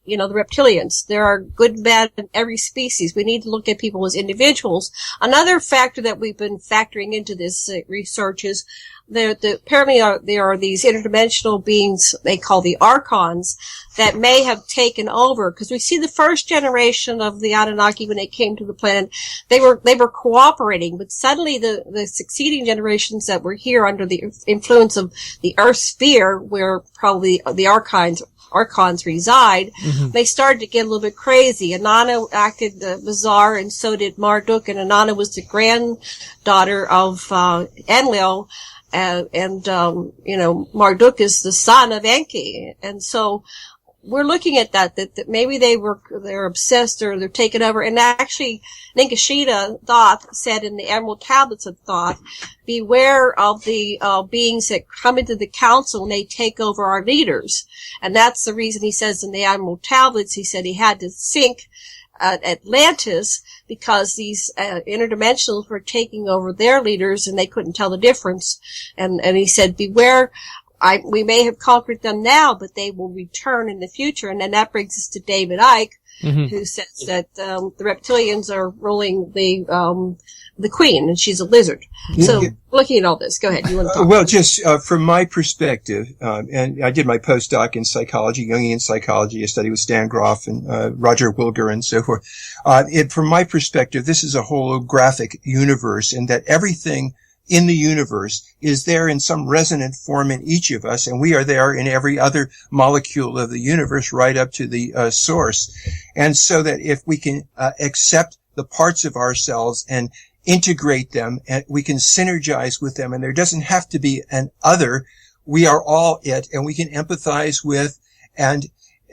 reptilians. There are good and bad in every species. We need to look at people as individuals. Another factor that we've been factoring into this research is apparently there are these interdimensional beings they call the Archons that may have taken over, because we see the first generation of the Anunnaki when they came to the planet, they were cooperating, but suddenly the succeeding generations that were here under the influence of the Earth sphere, where probably the Archons reside, they started to get a little bit crazy. Inanna acted bizarre, and so did Marduk, and Inanna was the granddaughter of Enlil, and Marduk is the son of Enki. And so we're looking at that maybe they're obsessed or they're taken over. And actually, Ninkashita Thoth said in the Emerald Tablets of Thoth, beware of the beings that come into the council and they take over our leaders. And that's the reason he says in the Emerald Tablets, he said he had to sink Atlantis because these interdimensionals were taking over their leaders and they couldn't tell the difference. And he said, beware. We may have conquered them now, but they will return in the future. And then that brings us to David Icke, who says that the reptilians are ruling the queen, and she's a lizard. So, looking at all this, go ahead. You want to talk? Well, just from my perspective, and I did my postdoc in psychology, Jungian psychology. I studied with Stan Groff and Roger Wilger and so forth. From my perspective, this is a holographic universe, and that everything in the universe is there in some resonant form in each of us, and we are there in every other molecule of the universe right up to the source. And so that if we can accept the parts of ourselves and integrate them, and we can synergize with them, and there doesn't have to be an other. We are all it, and we can empathize with and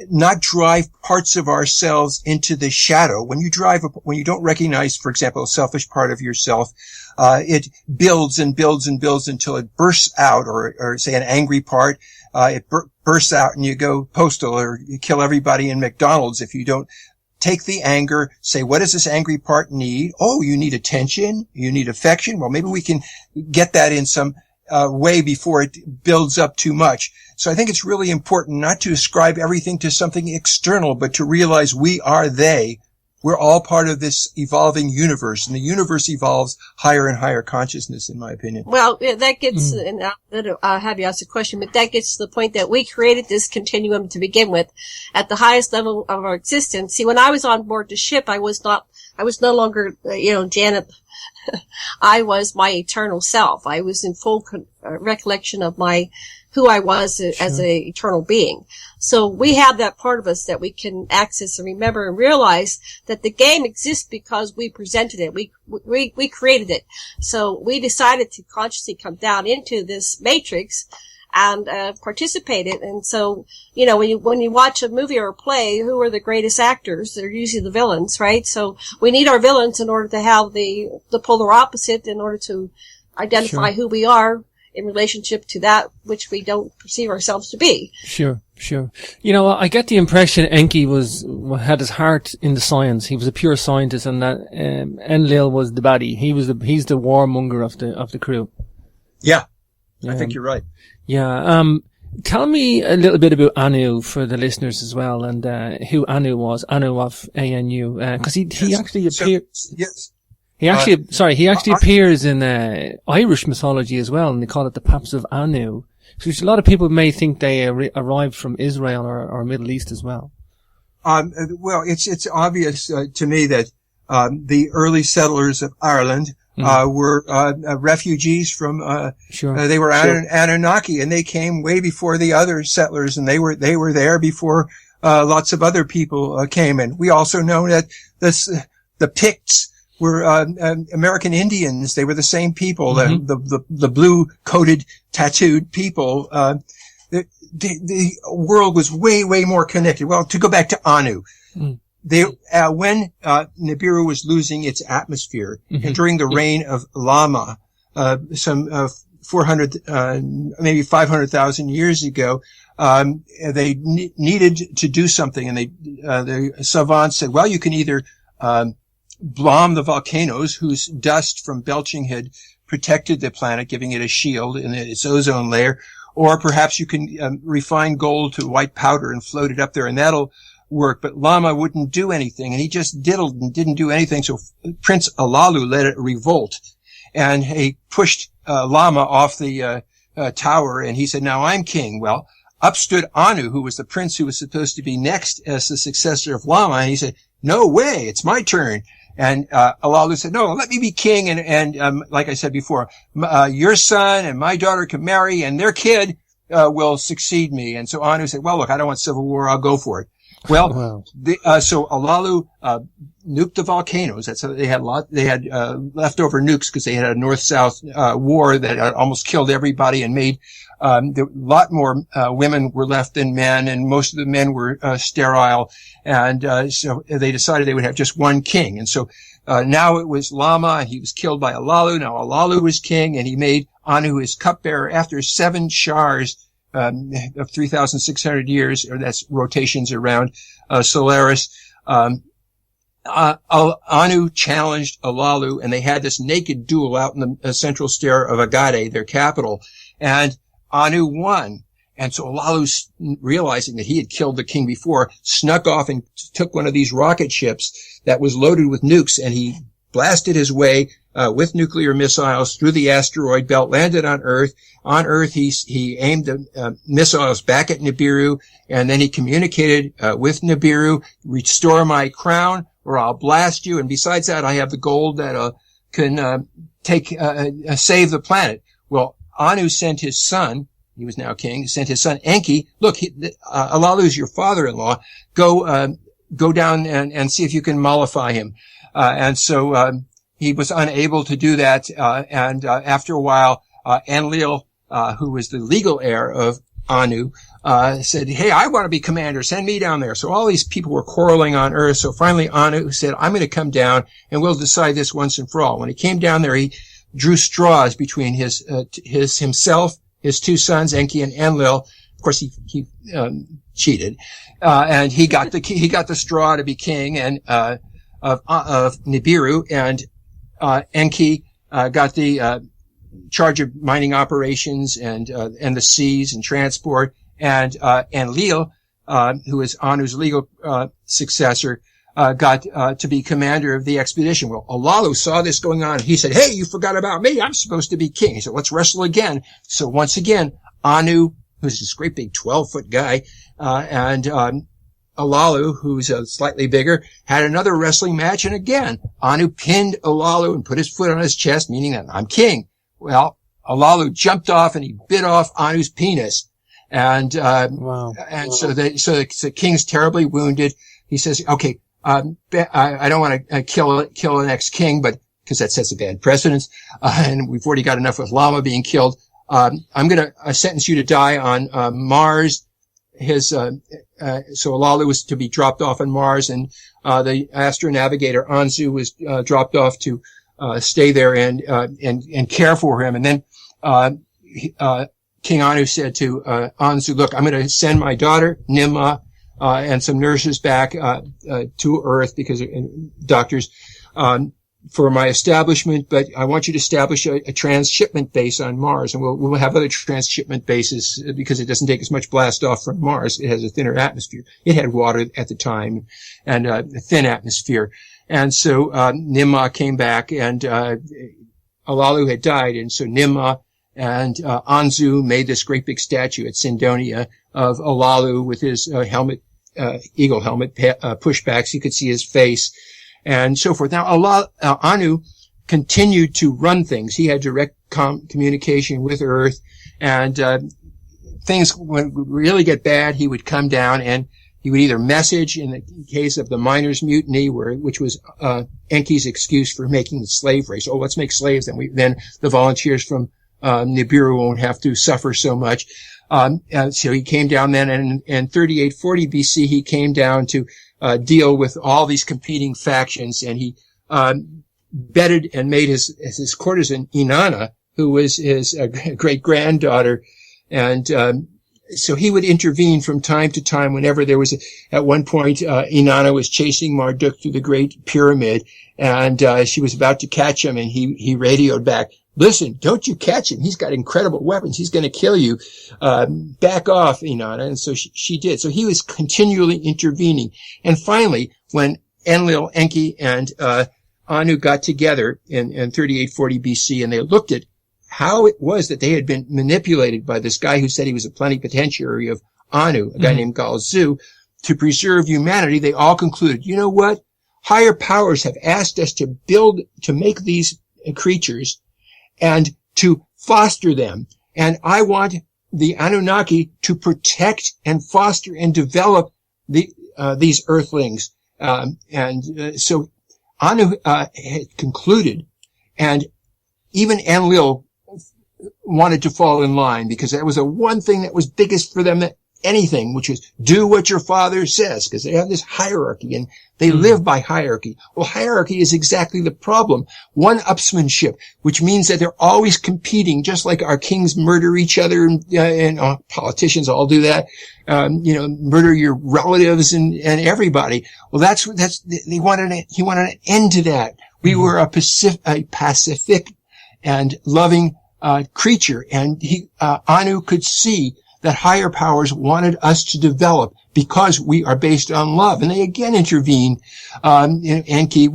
not drive parts of ourselves into the shadow. When you don't recognize, for example, a selfish part of yourself, it builds and builds and builds until it bursts out, or say an angry part, it bursts out and you go postal or you kill everybody in McDonald's if you don't take the anger, say, what does this angry part need? Oh, you need attention, you need affection. Well, maybe we can get that in some way before it builds up too much. So I think it's really important not to ascribe everything to something external, but to realize we are they. We're all part of this evolving universe, and the universe evolves higher and higher consciousness, in my opinion. Well, that gets, and I'll have you ask a question, but that gets to the point that we created this continuum to begin with at the highest level of our existence. See, when I was on board the ship, I was no longer, Janet. I was my eternal self. I was in full recollection of who I was as an eternal being. So we have that part of us that we can access and remember and realize that the game exists because we presented it. We created it. So we decided to consciously come down into this matrix and participate in it. And so, when you watch a movie or a play, who are the greatest actors? They're usually the villains, right? So we need our villains in order to have the polar opposite, in order to identify who we are in relationship to that which we don't perceive ourselves to be. Sure. I get the impression Enki had his heart in the science. He was a pure scientist, and that Enlil was the baddie. He's the warmonger of the crew. Yeah. I think you're right. Yeah. Tell me a little bit about Anu for the listeners as well, and who Anu was. Anu of ANU, because he actually appeared. Yes. He actually appears in Irish mythology as well, and they call it the Paps of Anu. So a lot of people may think they arrived from Israel or Middle East as well. Well, it's obvious to me that the early settlers of Ireland were refugees from they were Annunaki, and they came way before the other settlers, and they were there before lots of other people came. And we also know that the Picts were American Indians. They were the same people, the blue-coated, tattooed people. The world was way more connected. Well, to go back to Anu, when Nibiru was losing its atmosphere, and during the reign of Lama, some 400, maybe 500,000 years ago, they needed to do something, and the savants said, well, you can either bomb the volcanoes whose dust from belching had protected the planet, giving it a shield in its ozone layer, or perhaps you can refine gold to white powder and float it up there, and that'll work. But Lama wouldn't do anything, and he just diddled and didn't do anything. So Prince Alalu led a revolt, and he pushed Lama off the tower, and he said, "Now I'm king." Well, up stood Anu, who was the prince who was supposed to be next as the successor of Lama, and he said, "No way, it's my turn." And Alalu said, "No, let me be king, and like I said before, your son and my daughter can marry, and their kid will succeed me." And so Anu said, "Well, look, I don't want civil war. I'll go for it." Well, wow. So Alalu nuked the volcanoes. That's how they had leftover nukes because they had a north-south war that almost killed everybody and made a lot more women were left than men, and most of the men were sterile. And so they decided they would have just one king. And so now it was Lama, and he was killed by Alalu. Now Alalu was king, and he made Anu his cupbearer after 7 shars of 3,600 years, or that's rotations around Solaris. Anu challenged Alalu, and they had this naked duel out in the central stair of Agade, their capital, and Anu won. And so Alalu, realizing that he had killed the king before, snuck off and took one of these rocket ships that was loaded with nukes, and he blasted his way with nuclear missiles through the asteroid belt, landed on Earth. On Earth, he aimed the missiles back at Nibiru, and then he communicated with Nibiru, "Restore my crown, or I'll blast you. And besides that, I have the gold that can save the planet." Well, Anu sent his son. He was now king. Sent his son Enki. "Look, Alalu is your father-in-law. Go down and see if you can mollify him." And so he was unable to do that. And after a while, Enlil, who was the legal heir of Anu, said, "Hey, I want to be commander. Send me down there." So all these people were quarreling on Earth. So finally, Anu said, "I'm going to come down, and we'll decide this once and for all." When he came down there, he drew straws between himself, his 2 sons, Enki and Enlil. Of course, he cheated, and he got the straw to be king and of Nibiru, and Enki got the charge of mining operations and the seas and transport, and Enlil, who is Anu's legal successor, got to be commander of the expedition. Well, Alalu saw this going on. He said, "Hey, you forgot about me. I'm supposed to be king." He said, "Let's wrestle again." So once again, Anu, who's this great big 12-foot guy, and Alalu, who's slightly bigger, had another wrestling match, and again, Anu pinned Alalu and put his foot on his chest, meaning that I'm king. Well, Alalu jumped off and he bit off Anu's penis. And, wow. And so the king's terribly wounded. He says, "Okay, I don't want to kill the next king, but, cause that sets a bad precedence. And we've already got enough with Lama being killed. I'm going to sentence you to die on, Mars." So Alalu was to be dropped off on Mars, and, the astronavigator Anzu was, dropped off to, stay there and care for him. And then, King Anu said to, Anzu, "Look, I'm going to send my daughter, Nimma, and some nurses back, to Earth because doctors, for my establishment, but I want you to establish a transshipment base on Mars, and we'll have other transshipment bases because it doesn't take as much blast off from Mars. It has a thinner atmosphere. It had water at the time and a thin atmosphere. And so Nimma came back, and Alalu had died, and so Nimma and Anzu made this great big statue at Sindonia of Alalu with his helmet, eagle helmet, pushbacks. You could see his face and so forth. Now, Anu continued to run things. He had direct communication with Earth, and things would really get bad. He would come down and he would either message, in the case of the miners' mutiny, which was Enki's excuse for making the slave race. "Oh, let's make slaves, then the volunteers from Nibiru won't have to suffer so much." So he came down then, and in 3840 BC, he came down to deal with all these competing factions, and he bedded and made his courtesan Inanna, who was his great granddaughter, and so he would intervene from time to time whenever there was at one point Inanna was chasing Marduk through the Great Pyramid, and she was about to catch him, and he radioed back, "Listen, don't you catch him. He's got incredible weapons. He's going to kill you. Back off, Inanna." And so she did. So he was continually intervening. And finally, when Enlil, Enki, and Anu got together in 3840 BC, and they looked at how it was that they had been manipulated by this guy who said he was a plenipotentiary of Anu, a guy named Galzu, to preserve humanity, they all concluded, you know what? Higher powers have asked us to make these creatures and to foster them. And I want the Anunnaki to protect and foster and develop these earthlings. So Anu had concluded, and even Enlil wanted to fall in line, because that was the one thing that was biggest for them than anything, which was do what your father says, because they have this hierarchy and they live by hierarchy. Well, hierarchy is exactly the problem. One-upsmanship, which means that they're always competing, just like our kings murder each other, and politicians all do that. Murder your relatives and everybody. Well, he wanted an end to that. We were a pacific and loving creature, and Anu could see that higher powers wanted us to develop because we are based on love. And they again intervene. Enki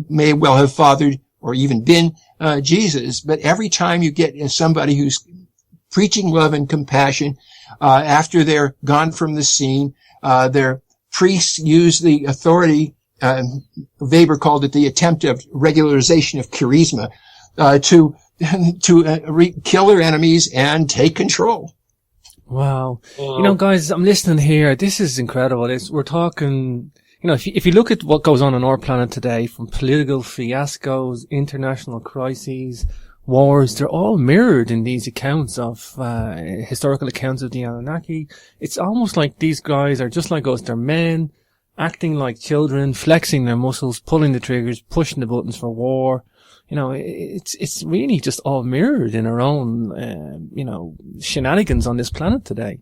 may well have fathered or even been Jesus, but every time you get somebody who's preaching love and compassion, after they're gone from the scene, their priests use the authority, Weber called it the attempt of regularization of charisma, to kill their enemies and take control. Wow. Guys, I'm listening here. This is incredible. We're talking, if you look at what goes on our planet today, from political fiascos, international crises, wars, they're all mirrored in these accounts of, historical accounts of the Anunnaki. It's almost like these guys are just like us. They're men, acting like children, flexing their muscles, pulling the triggers, pushing the buttons for war. It's really just all mirrored in our own, shenanigans on this planet today.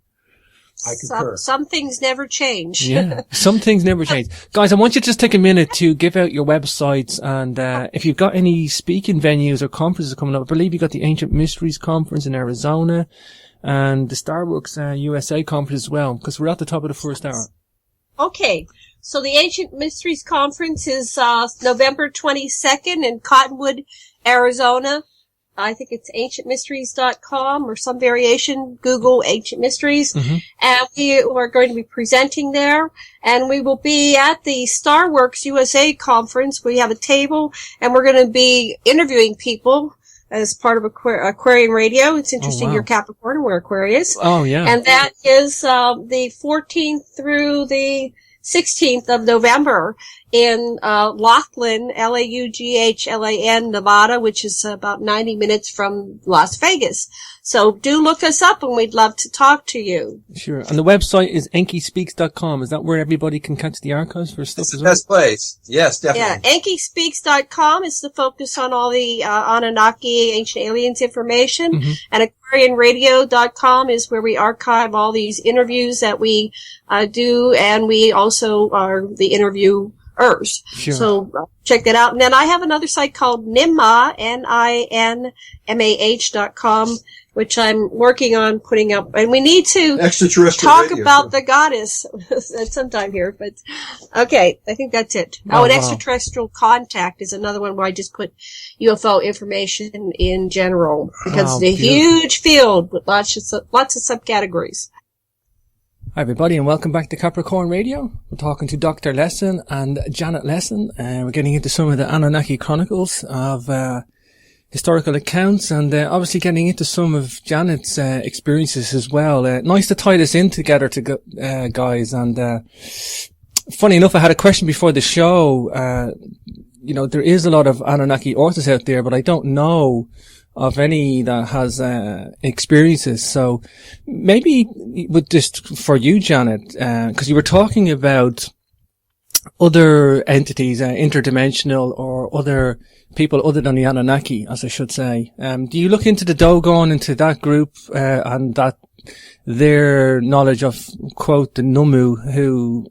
I concur. Some things never change. Yeah, some things never change. Guys, I want you to just take a minute to give out your websites, and if you've got any speaking venues or conferences coming up, I believe you got the Ancient Mysteries Conference in Arizona and the Starbucks USA Conference as well, because we're at the top of the first hour. Okay. So the Ancient Mysteries Conference is November 22nd in Cottonwood, Arizona. I think it's ancientmysteries.com or some variation. Google Ancient Mysteries. Mm-hmm. And we are going to be presenting there. And we will be at the Starworks USA Conference. We have a table, and we're going to be interviewing people as part of Aquarian Radio. It's interesting, You're Capricorn, we're Aquarius. Oh, yeah. And that is the 14th through the 16th of November in Laughlin, Laughlin, Nevada, which is about 90 minutes from Las Vegas. So do look us up, and we'd love to talk to you. Sure. And the website is enkispeaks.com. Is that where everybody can catch the archives for stuff as well? That's the best place. Yes, definitely. Yeah, enkispeaks.com is the focus on all the Anunnaki, Ancient Aliens information. Mm-hmm. And aquarianradio.com is where we archive all these interviews that we do, and we also are the interviewers. Sure. So check that out. And then I have another site called Ninmah, NINMAH.com, which I'm working on putting up. And we need to talk about the goddess at some time here. But okay, I think that's it. And extraterrestrial contact is another one where I just put UFO information in general, because it's a huge field with lots of subcategories. Hi everybody, and welcome back to Capricorn Radio. We're talking to Dr. Lessin and Janet Lessin, and we're getting into some of the Anunnaki chronicles of historical accounts, and obviously getting into some of Janet's experiences as well. Nice to tie this in together, guys. And funny enough, I had a question before the show. There is a lot of Anunnaki authors out there, but I don't know of any that has experiences. So maybe with just for you, Janet, because you were talking about other entities, interdimensional or other people other than the Anunnaki, as I should say. Do you look into the Dogon, into that group, and that their knowledge of, quote, the Numu, who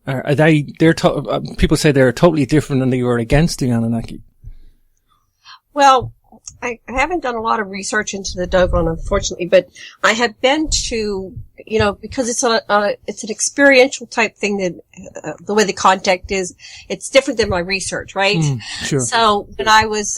people say they're totally different and they were against the Anunnaki? Well, I haven't done a lot of research into the Dogon, unfortunately, but I have been to, because it's an experiential type thing that, the way the contact is, it's different than my research, right? Sure. So when I was,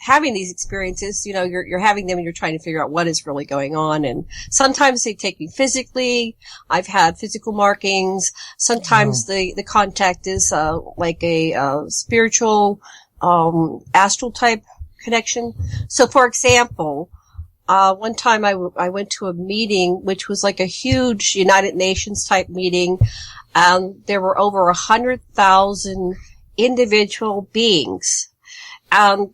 having these experiences, you're having them and you're trying to figure out what is really going on. And sometimes they take me physically. I've had physical markings. Sometimes the contact is, like a, spiritual, astral type connection. So for example, one time I went to a meeting, which was like a huge United Nations type meeting. There were over 100,000 individual beings.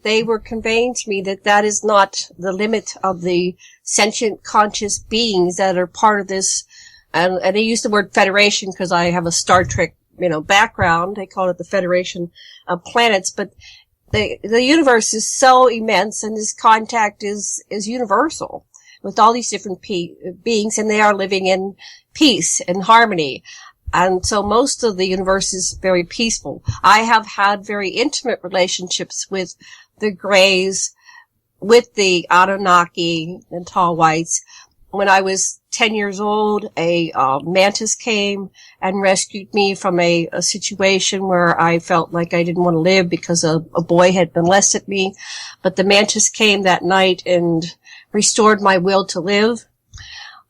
They were conveying to me that is not the limit of the sentient conscious beings that are part of this. And they use the word federation because I have a Star Trek, background. They call it the Federation of Planets, but the universe is so immense and this contact is universal with all these different beings, and they are living in peace and harmony. And so most of the universe is very peaceful. I have had very intimate relationships with the Greys, with the Annunaki and Tall Whites. When I was 10 years old, a mantis came and rescued me from a situation where I felt like I didn't want to live because a boy had molested me. But the mantis came that night and restored my will to live.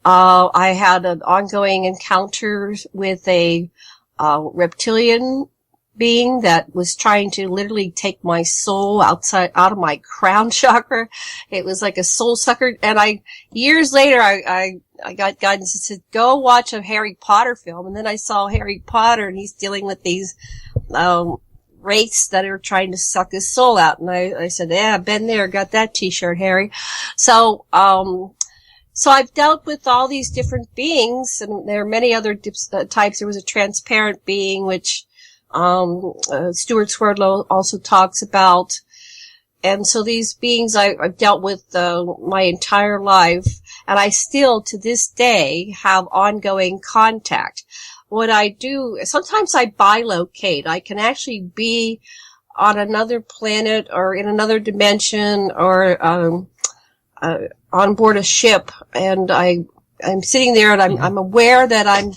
I had an ongoing encounter with a reptilian being that was trying to literally take my soul out of my crown chakra. It was like a soul sucker. And years later, I got guidance that said, go watch a Harry Potter film. And then I saw Harry Potter and he's dealing with these, wraiths that are trying to suck his soul out. And I said, yeah, I've been there, got that t-shirt, Harry. So I've dealt with all these different beings, and there are many other types. There was a transparent being, which Stuart Swerdlow also talks about. And so these beings I've dealt with my entire life, and I still, to this day, have ongoing contact. What I do, sometimes I bilocate. I can actually be on another planet or in another dimension or on board a ship, and I'm sitting there and I'm aware that I'm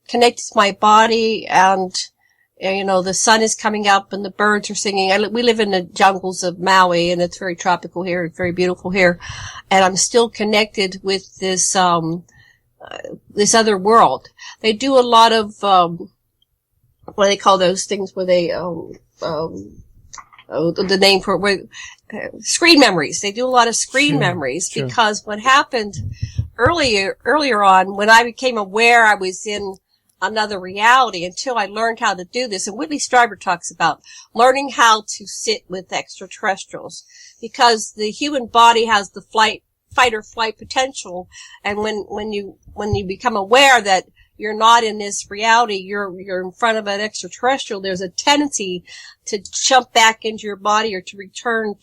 connected to my body, and the sun is coming up and the birds are singing. We live in the jungles of Maui, and it's very tropical here, it's very beautiful here, and I'm still connected with this this other world. They do a lot of what do they call those things where they the name for it, screen memories. They do a lot of screen memories because what happened earlier on when I became aware I was in another reality until I learned how to do this. And Whitley Strieber talks about learning how to sit with extraterrestrials, because the human body has the fight or flight potential. And when you become aware that you're not in this reality, you're in front of an extraterrestrial, there's a tendency to jump back into your body or to return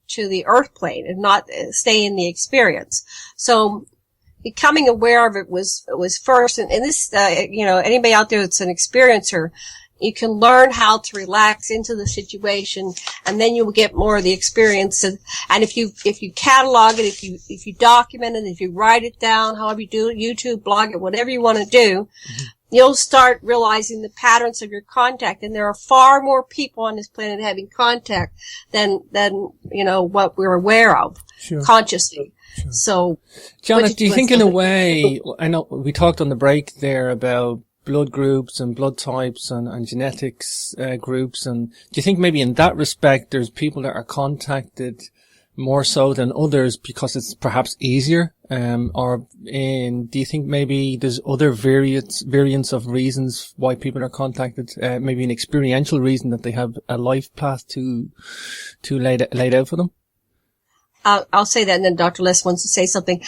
to the earth plane and not stay in the experience. So becoming aware of it was first. And this, anybody out there that's an experiencer, you can learn how to relax into the situation, and then you will get more of the experience. And if you catalog it, if you document it, if you write it down, however you do it, YouTube, blog it, whatever you want to do, you'll start realizing the patterns of your contact. And there are far more people on this planet having contact than what we're aware of consciously. Sure. So, Janet, do you think in a way, I know we talked on the break there about blood groups and blood types and genetics groups, and do you think maybe in that respect there's people that are contacted more so than others because it's perhaps easier, do you think maybe there's other variants of reasons why people are contacted, maybe an experiential reason that they have a life path to laid out for them? I'll say that, and then Dr. Les wants to say something.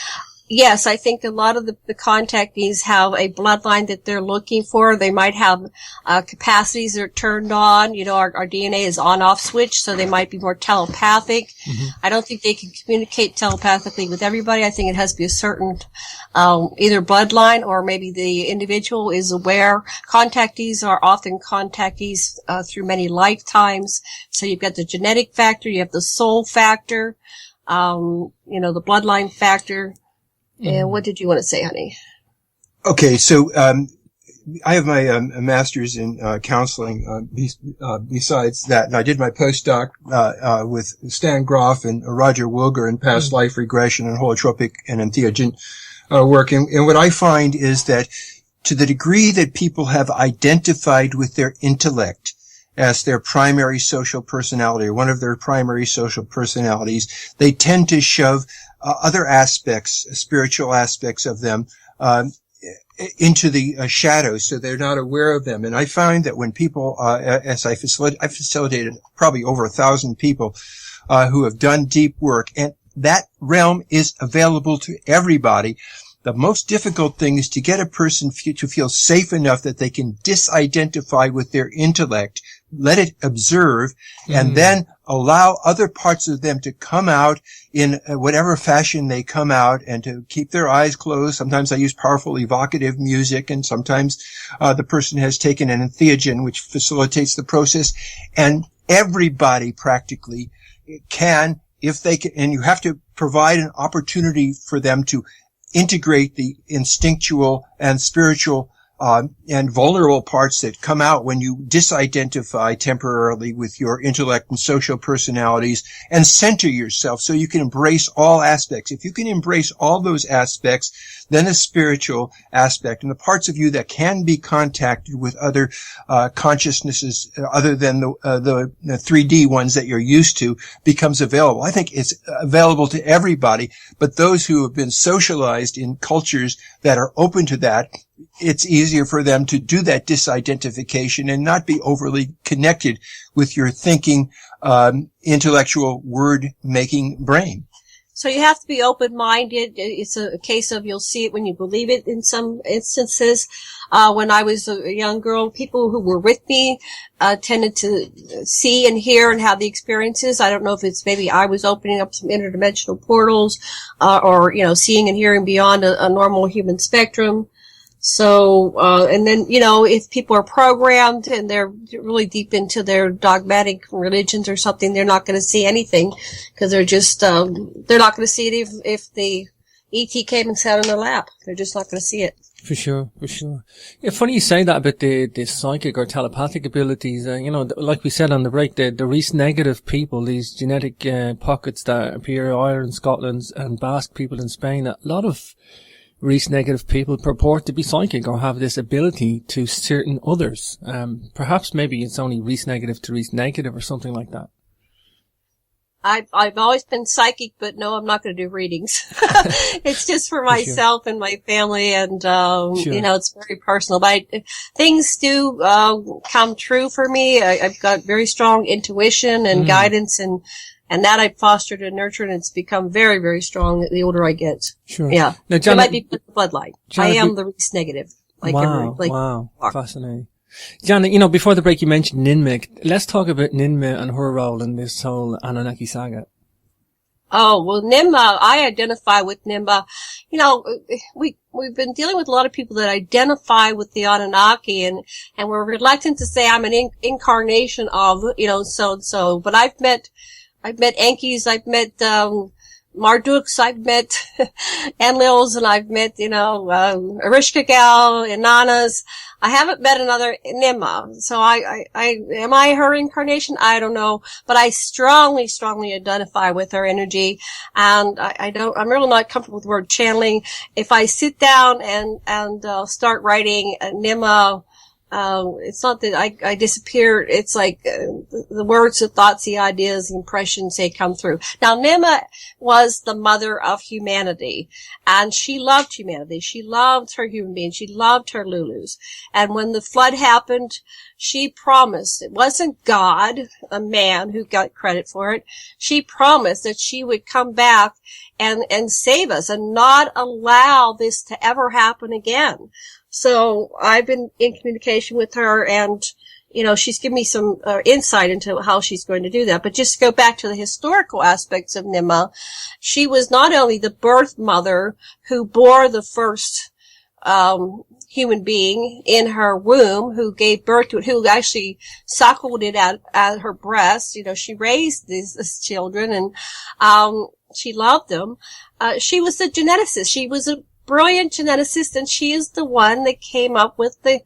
Yes, I think a lot of the contactees have a bloodline that they're looking for. They might have capacities that are turned on. Our DNA is on-off switch, so they might be more telepathic. Mm-hmm. I don't think they can communicate telepathically with everybody. I think it has to be a certain either bloodline or maybe the individual is aware. Contactees are often contactees through many lifetimes. So you've got the genetic factor, you have the soul factor, the bloodline factor. And what did you want to say, honey? Okay, so I have my a master's in counseling. Besides that, and I did my postdoc with Stan Groff and Roger Wilger in past life regression and holotropic and entheogen work. And what I find is that to the degree that people have identified with their intellect as their primary social personality or one of their primary social personalities, they tend to shove other aspects, spiritual aspects of them, into the shadows, so they're not aware of them. And I find that when people, as I facilitated probably over 1,000 people who have done deep work, and that realm is available to everybody. The most difficult thing is to get a person to feel safe enough that they can disidentify with their intellect, let it observe, and then allow other parts of them to come out in whatever fashion they come out, and to keep their eyes closed. Sometimes I use powerful evocative music, and sometimes the person has taken an entheogen, which facilitates the process. And everybody practically can, if they can, and you have to provide an opportunity for them to integrate the instinctual and spiritual and vulnerable parts that come out when you disidentify temporarily with your intellect and social personalities and center yourself so you can embrace all aspects. If you can embrace all those aspects, then the spiritual aspect and the parts of you that can be contacted with other consciousnesses other than the 3D ones that you're used to becomes available. I think it's available to everybody, but those who have been socialized in cultures that are open to that, it's easier for them to do that disidentification and not be overly connected with your thinking, intellectual, word-making brain. So you have to be open-minded. It's a case of you'll see it when you believe it in some instances. When I was a young girl, people who were with me tended to see and hear and have the experiences. I don't know if it's maybe I was opening up some interdimensional portals or, seeing and hearing beyond a normal human spectrum. So, and then, if people are programmed and they're really deep into their dogmatic religions or something, they're not going to see anything because they're just, they're not going to see it if the ET came and sat on their lap. They're just not going to see it. For sure. Yeah, funny you say that about the psychic or telepathic abilities. Like we said on the break, the Reese negative people, these genetic pockets that appear in Ireland, Scotland, and Basque people in Spain, a lot of Reese negative people purport to be psychic or have this ability to certain others. Perhaps maybe it's only Reese negative to Reese negative or something like that. I've always been psychic, but no, I'm not going to do readings. It's just for myself and my family, and it's very personal. But things do come true for me. I've got very strong intuition and guidance, and that I've fostered and nurtured, and it's become very, very strong the older I get. Sure. Yeah. Now, Janet, it might be the bloodline. I am the Reese negative. Wow. Fascinating. Janet, before the break you mentioned Ninmeh. Let's talk about Ninmeh and her role in this whole Anunnaki saga. Oh, well, Ninmeh, I identify with Ninmeh. We've been dealing with a lot of people that identify with the Anunnaki, and we're reluctant to say I'm an incarnation of, so and so. But I've met Enkis, I've met, Marduks, I've met Enlils, and I've met, Erishkigal, Inanas. I haven't met another Ninmeh. So am I her incarnation? I don't know. But I strongly identify with her energy. And I'm really not comfortable with the word channeling. If I sit down and start writing Ninmeh, it's not that I disappear. It's like the words, the thoughts, the ideas, the impressions, they come through. Now, Ninmeh was the mother of humanity, and she loved humanity. She loved her human beings. She loved her Lulus. And when the flood happened, she promised, it wasn't God, a man who got credit for it. She promised that she would come back and save us and not allow this to ever happen again. So I've been in communication with her, and, she's given me some insight into how she's going to do that. But just to go back to the historical aspects of Ninmeh, she was not only the birth mother who bore the first human being in her womb, who gave birth to it, who actually suckled it at her breast. She raised these children, and she loved them. She was a geneticist. She was brilliant geneticist, and she is the one that came up with the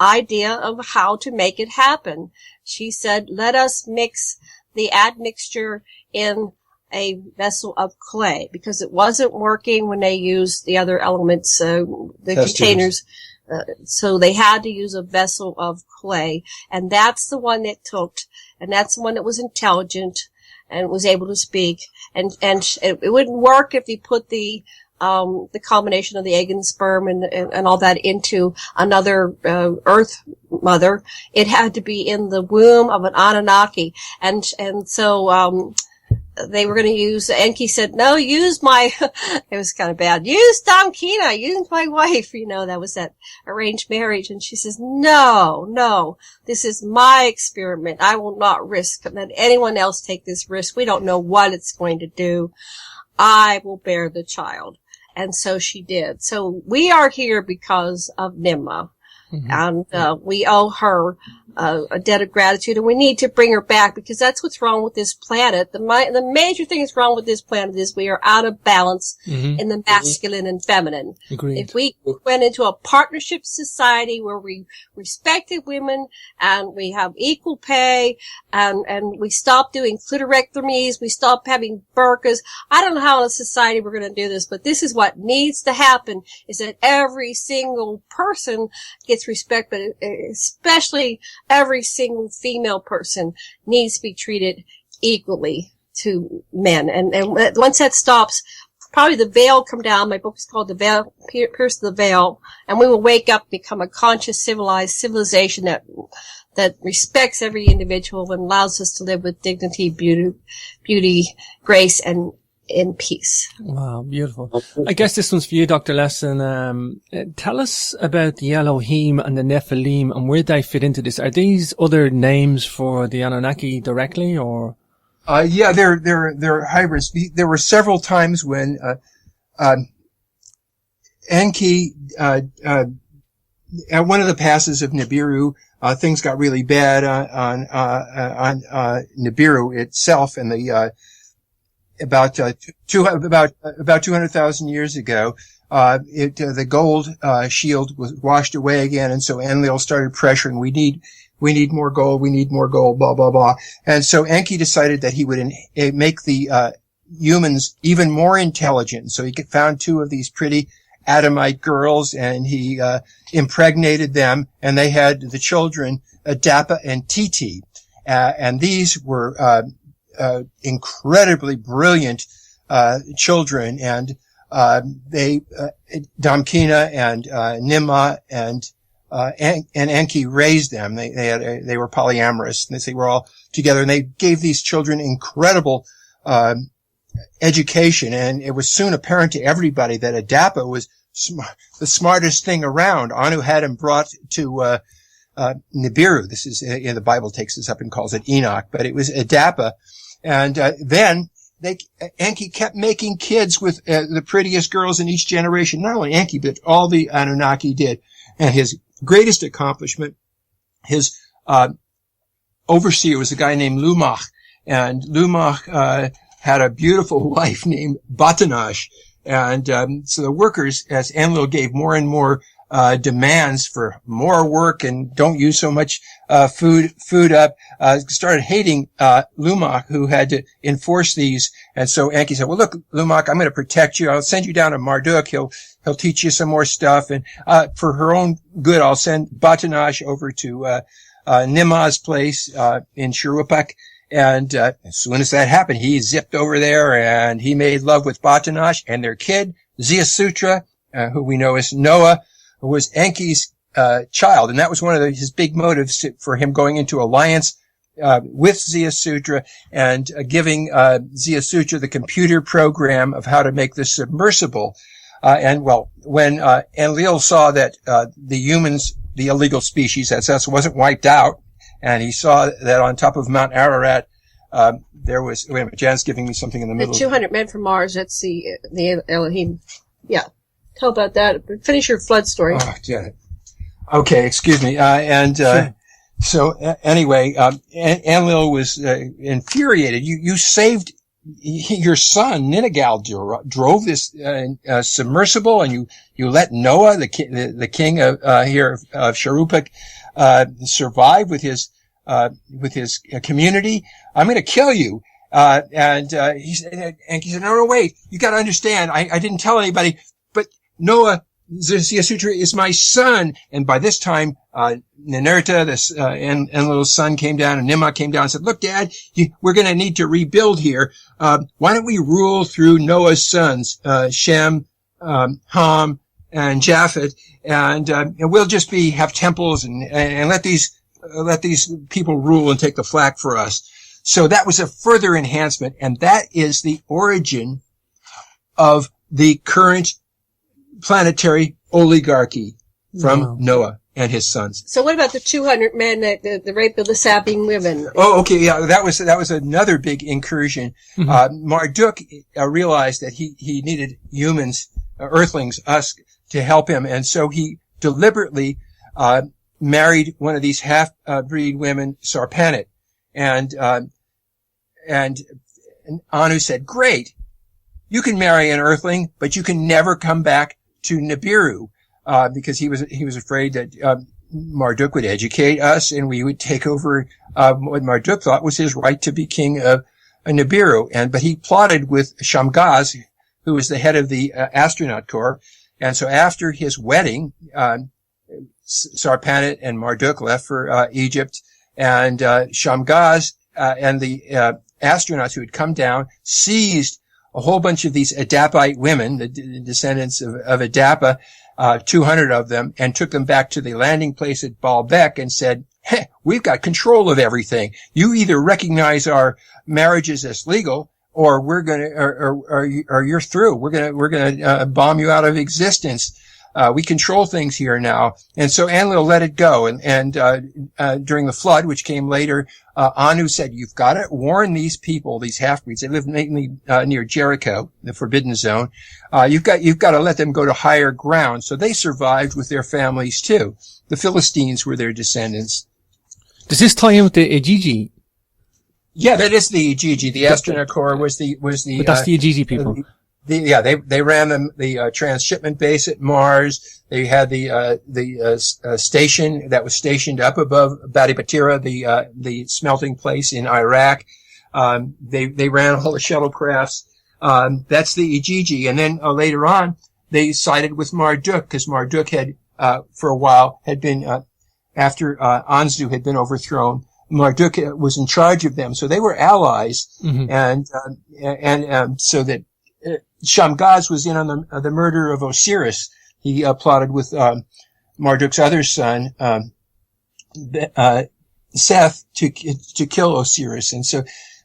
idea of how to make it happen. She said, let us mix the admixture in a vessel of clay, because it wasn't working when they used the other elements, the containers. So they had to use a vessel of clay, and that's the one that took, and that's the one that was intelligent and was able to speak. And it wouldn't work if you put the combination of the egg and sperm and all that into another, earth mother. It had to be in the womb of an Annunaki. And so, they were going to use, Enki said, no, use my, it was kind of bad, use Damkina, use my wife, that was that arranged marriage. And she says, no, this is my experiment. I will not risk that anyone else take this risk. We don't know what it's going to do. I will bear the child. And so she did. So we are here because of Nimma. Mm-hmm. And we owe her a debt of gratitude, and we need to bring her back, because that's what's wrong with this planet. The major thing that's wrong with this planet is we are out of balance in the masculine and feminine. Agreed. If we went into a partnership society where we respected women and we have equal pay and we stop doing clitorectomies, we stop having burqas. I don't know how in a society we're going to do this, but this is what needs to happen, is that every single person gets respect, but especially every single female person needs to be treated equally to men. And once that stops, probably the veil will come down. My book is called The Veil, Pierce the Veil, and we will wake up, become a conscious, civilized civilization that respects every individual and allows us to live with dignity, beauty, grace, and in peace. Wow, beautiful. I guess this one's for you, Dr. Lessin. Tell us about the Elohim and the Nephilim and where they fit into this. Are these other names for the Anunnaki directly, or? Yeah, they're hybrids. There were several times when, Enki, at one of the passes of Nibiru, things got really bad on Nibiru itself, and about 200,000 years ago, the gold shield was washed away again, and so Enlil started pressuring. We need more gold. We need more gold. Blah blah blah. And so Enki decided that he would make the humans even more intelligent. So he found two of these pretty Adamite girls, and he impregnated them, and they had the children Adapa and Titi, and these were incredibly brilliant children, and they Damkina and Nimma and Enki raised them. They were polyamorous, and they were all together, and they gave these children incredible education. And it was soon apparent to everybody that Adapa was the smartest thing around. Anu had him brought to Nibiru. This is the Bible takes this up and calls it Enoch, but it was Adapa. And then Enki kept making kids with the prettiest girls in each generation. Not only Enki, but all the Anunnaki did. And his greatest accomplishment, his overseer was a guy named Lumach. And Lumach had a beautiful wife named Batanash. And so the workers, as Enlil gave more and more demands for more work and don't use so much food up, started hating Lumach, who had to enforce these. And so Enki said, well, look, Lumach, I'm going to protect you. I'll send you down to Marduk. He'll teach you some more stuff. And for her own good, I'll send Batanash over to Nimma's place in Shirupak. And as soon as that happened, he zipped over there and he made love with Batanash and their kid, Ziasutra, who we know as Noah, who was Enki's child. And that was one of his big motives for him going into alliance with Ziasutra and giving Ziasutra the computer program of how to make the submersible. When Enlil saw that the humans, the illegal species, that's us, wasn't wiped out, and he saw that on top of Mount Ararat, there was, wait a minute, Jan's giving me something in the middle. The 200 men from Mars, that's the Elohim. Yeah. Tell about that. Finish your flood story. Oh, Janet. Okay, excuse me. So anyway, Enlil was infuriated. You saved your son Ninagal drove this submersible, and you let Noah, the king of here of Sharupik, survive with his community. I'm going to kill you. He said, no, wait, you got to understand. I didn't tell anybody, but Noah Ziyasutra is my son. And by this time, Ninurta, and little son came down, and Nimrod came down and said, look, Dad, we're going to need to rebuild here. Why don't we rule through Noah's sons, Shem, Ham, and Japheth, and we'll just have temples and let these people rule and take the flak for us. So that was a further enhancement, and that is the origin of the current planetary oligarchy from Noah and his sons. So what about the 200 men that the rape of the Sabine women? Oh, okay, yeah, that was another big incursion. Marduk realized that he needed humans, earthlings, us, to help him, and so he deliberately married one of these half-breed women, Sarpanit, and Anu said, great, you can marry an earthling, but you can never come back to Nibiru, because he was afraid that Marduk would educate us and we would take over what Marduk thought was his right to be king of Nibiru. But he plotted with Shamgaz, who was the head of the astronaut corps. And so after his wedding, Sarpanit and Marduk left for Egypt, and Shamgaz and the astronauts who had come down seized a whole bunch of these Adapite women, the descendants of Adapa, 200 of them, and took them back to the landing place at Baalbek and said, hey, we've got control of everything. You either recognize our marriages as legal, or we're gonna, or you're through. We're gonna bomb you out of existence. We control things here now. And so Enlil let it go. And during the flood, which came later, Anu said, you've got to warn these people, these half-breeds. They live mainly, near Jericho, the forbidden zone. You've got to let them go to higher ground. So they survived with their families too. The Philistines were their descendants. Does this tie in with the Ijiji? Yeah, that is the Ijiji. The astronaut corps was the. But that's the Ijiji people. They ran the transshipment base at Mars. They had the station that was stationed up above Badibatira, the smelting place in Iraq. They ran all the shuttlecrafts. That's the Ijiji. And then later on, they sided with Marduk, because Marduk had for a while had been after Anzu had been overthrown. Marduk was in charge of them, so they were allies, and so that. Shamgaz was in on the murder of Osiris. He plotted with Marduk's other son, Seth, to kill Osiris, and so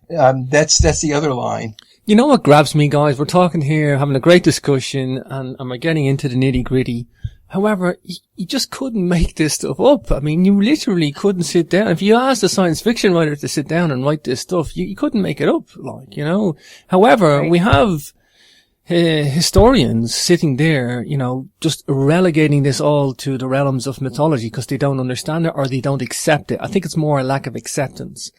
that's the other line. You know what grabs me, guys? We're talking here, having a great discussion, and we're getting into the nitty gritty. However, you just couldn't make this stuff up. I mean, you literally couldn't sit down. If you asked a science fiction writer to sit down and write this stuff, you couldn't make it up, However, we have historians sitting there, just relegating this all to the realms of mythology because they don't understand it or they don't accept it. I think it's more a lack of acceptance.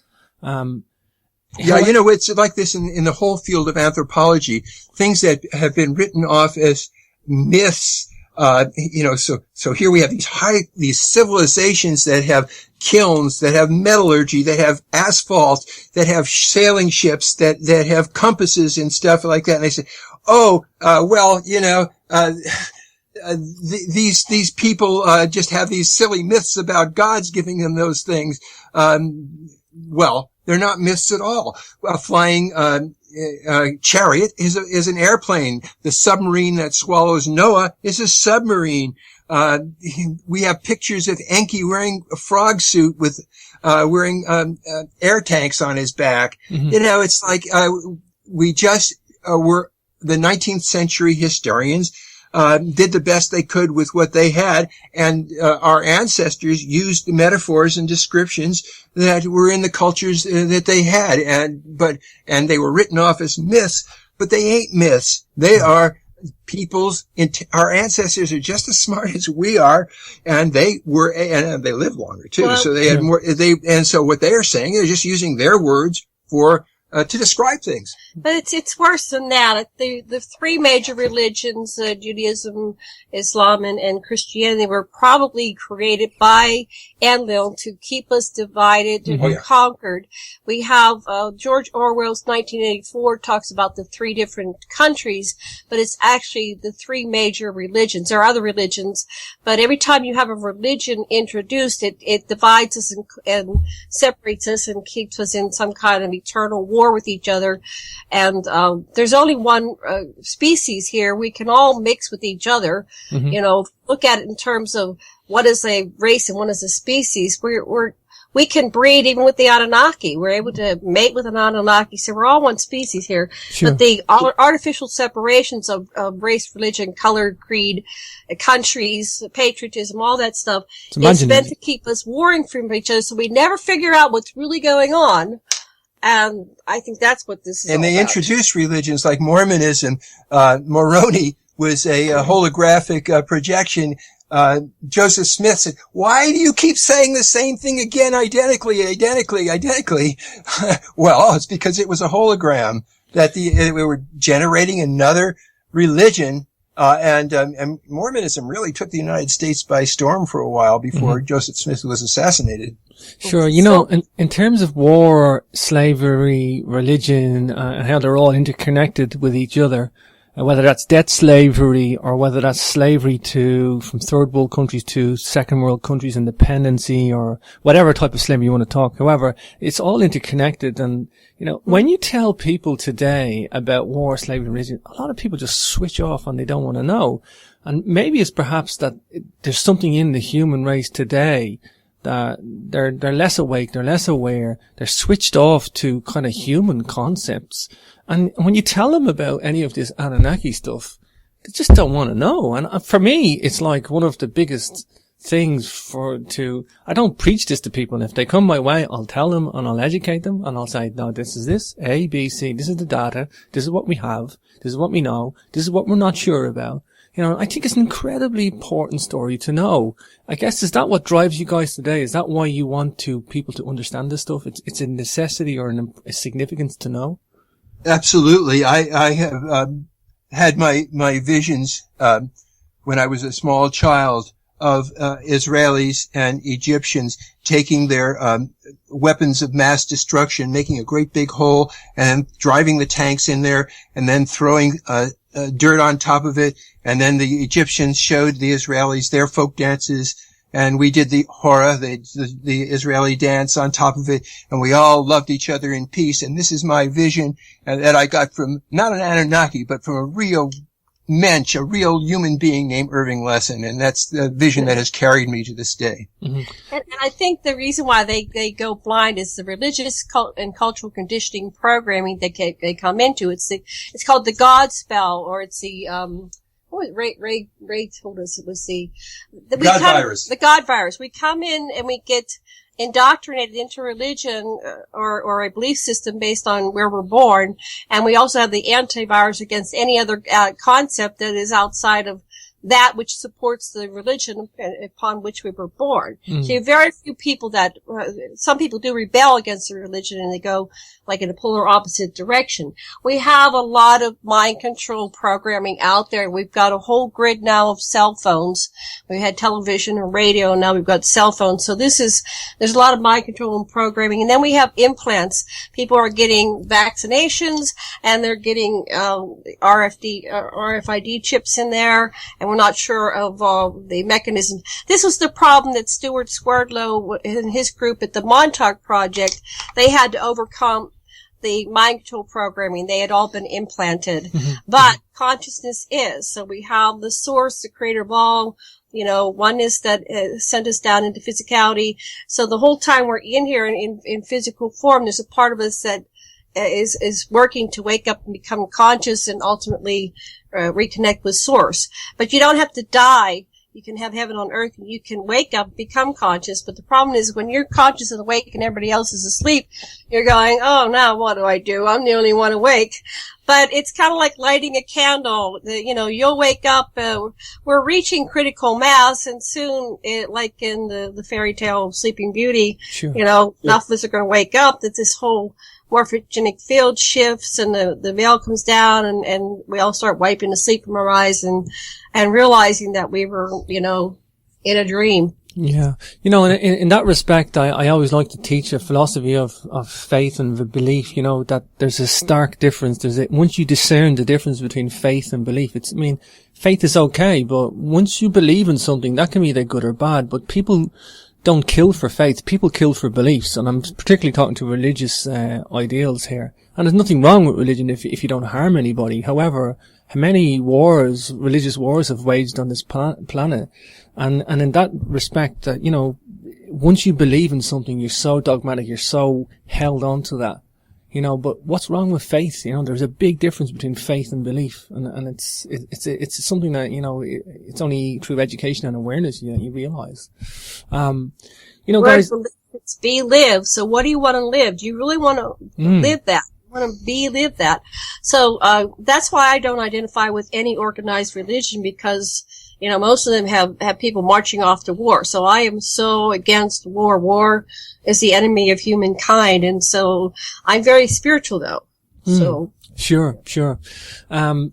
It's like this in the whole field of anthropology. Things that have been written off as myths, so here we have these civilizations that have kilns, that have metallurgy, that have asphalt, that have sailing ships, that have compasses and stuff like that. And they say, these people just have these silly myths about gods giving them those things. They're not myths at all. A flying chariot is an airplane. The submarine that swallows Noah is a submarine. We have pictures of Enki wearing a frog suit with wearing air tanks on his back. It's like we just were. The 19th century historians did the best they could with what they had, and our ancestors used the metaphors and descriptions that were in the cultures that they had, and they were written off as myths, but they ain't myths. They are our ancestors are just as smart as we are, and they lived longer too. So they had more. And so what they are saying, they're just using their words for to describe things. But it's worse than that. The three major religions, Judaism, Islam, and Christianity, were probably created by Enlil to keep us divided and conquered. We have George Orwell's 1984 talks about the three different countries, but it's actually the three major religions. There are other religions, but every time you have a religion introduced, it divides us and separates us and keeps us in some kind of eternal war with each other. And there's only one species here. We can all mix with each other. Look at it in terms of what is a race and what is a species. We can breed even with the Annunaki. We're able to mate with an Annunaki, so we're all one species here. Sure. But the artificial separations of race, religion, color, creed, countries, patriotism, all that stuff is meant to keep us warring from each other, so we never figure out what's really going on. And I think that's what this is all about. And they introduced religions like Mormonism. Moroni was a holographic projection. Joseph Smith said, "Why do you keep saying the same thing again, identically?" Well, it's because it was a hologram that we were generating another religion. And Mormonism really took the United States by storm for a while before Joseph Smith was assassinated. Sure. In terms of war, slavery, religion, and how they're all interconnected with each other, whether that's debt slavery or whether that's slavery from third world countries to second world countries, independency, or whatever type of slavery you want to talk. However, it's all interconnected. And, when you tell people today about war, slavery, religion, a lot of people just switch off and they don't want to know. And maybe it's perhaps that there's something in the human race today that they're less awake, they're less aware, they're switched off to kind of human concepts. And when you tell them about any of this Anunnaki stuff, they just don't want to know. And for me, it's like one of the biggest things I don't preach this to people. And if they come my way, I'll tell them and I'll educate them and I'll say, no, this is this, A, B, C, this is the data, this is what we have, this is what we know, this is what we're not sure about. I think it's an incredibly important story to know. I guess, is that what drives you guys today? Is that why you want people to understand this stuff? It's a necessity or a significance to know? Absolutely. I have had my visions when I was a small child of Israelis and Egyptians taking their weapons of mass destruction, making a great big hole, and driving the tanks in there, and then throwing dirt on top of it. And then the Egyptians showed the Israelis their folk dances, and we did the hora, the Israeli dance on top of it, and we all loved each other in peace. And this is my vision that I got from not an Anunnaki, but from a real mensch, a real human being named Irving Lessin, and that's the vision that has carried me to this day. And I think the reason why they go blind is the religious and cultural conditioning programming that they come into. It's called the God spell, or it's the Ray told us it was the God virus. The God virus. We come in and we get indoctrinated into religion or a belief system based on where we're born, and we also have the antivirus against any other concept that is outside of that which supports the religion upon which we were born. So you have very few people some people do rebel against the religion and they go like in a polar opposite direction. We have a lot of mind control programming out there. We've got a whole grid now of cell phones. We had television and radio, and now we've got cell phones. So there's a lot of mind control and programming. And then we have implants. People are getting vaccinations and they're getting RFID chips in there, and we're not sure of the mechanism. This was the problem that Stuart Swerdlow and his group at the Montauk Project, they had to overcome the mind control programming. They had all been implanted. But consciousness is. So we have the source, the creator of all, oneness that sent us down into physicality. So the whole time we're in here in physical form, there's a part of us that is working to wake up and become conscious and ultimately reconnect with source. But you don't have to die. You can have heaven on earth, and you can wake up, become conscious. But the problem is when you're conscious and awake and everybody else is asleep, you're going, oh, now what do I do? I'm the only one awake. But it's kind of like lighting a candle. You'll wake up. We're reaching critical mass, and soon, like in the fairy tale Sleeping Beauty, enough of us are going to wake up that this whole morphogenic field shifts and the veil comes down and we all start wiping the sleep from our eyes and realizing that we were, in a dream. Yeah. In that respect, I always like to teach a philosophy of faith and belief, that there's a stark difference. Once you discern the difference between faith and belief, faith is okay, but once you believe in something, that can be either good or bad, but people don't kill for faith, people kill for beliefs, and I'm particularly talking to religious ideals here. And there's nothing wrong with religion if you don't harm anybody. However, how many religious wars have waged on this planet? And in that respect, once you believe in something, you're so dogmatic, you're so held on to that, but what's wrong with faith? There's a big difference between faith and belief. And it's something that, it's only through education and awareness, you realize. Guys. It's be live. So what do you want to live? Do you really want to live that? Want to live that. So, that's why I don't identify with any organized religion because, most of them have people marching off to war. So I am so against war. War is the enemy of humankind. And so I'm very spiritual though. So. Sure. Do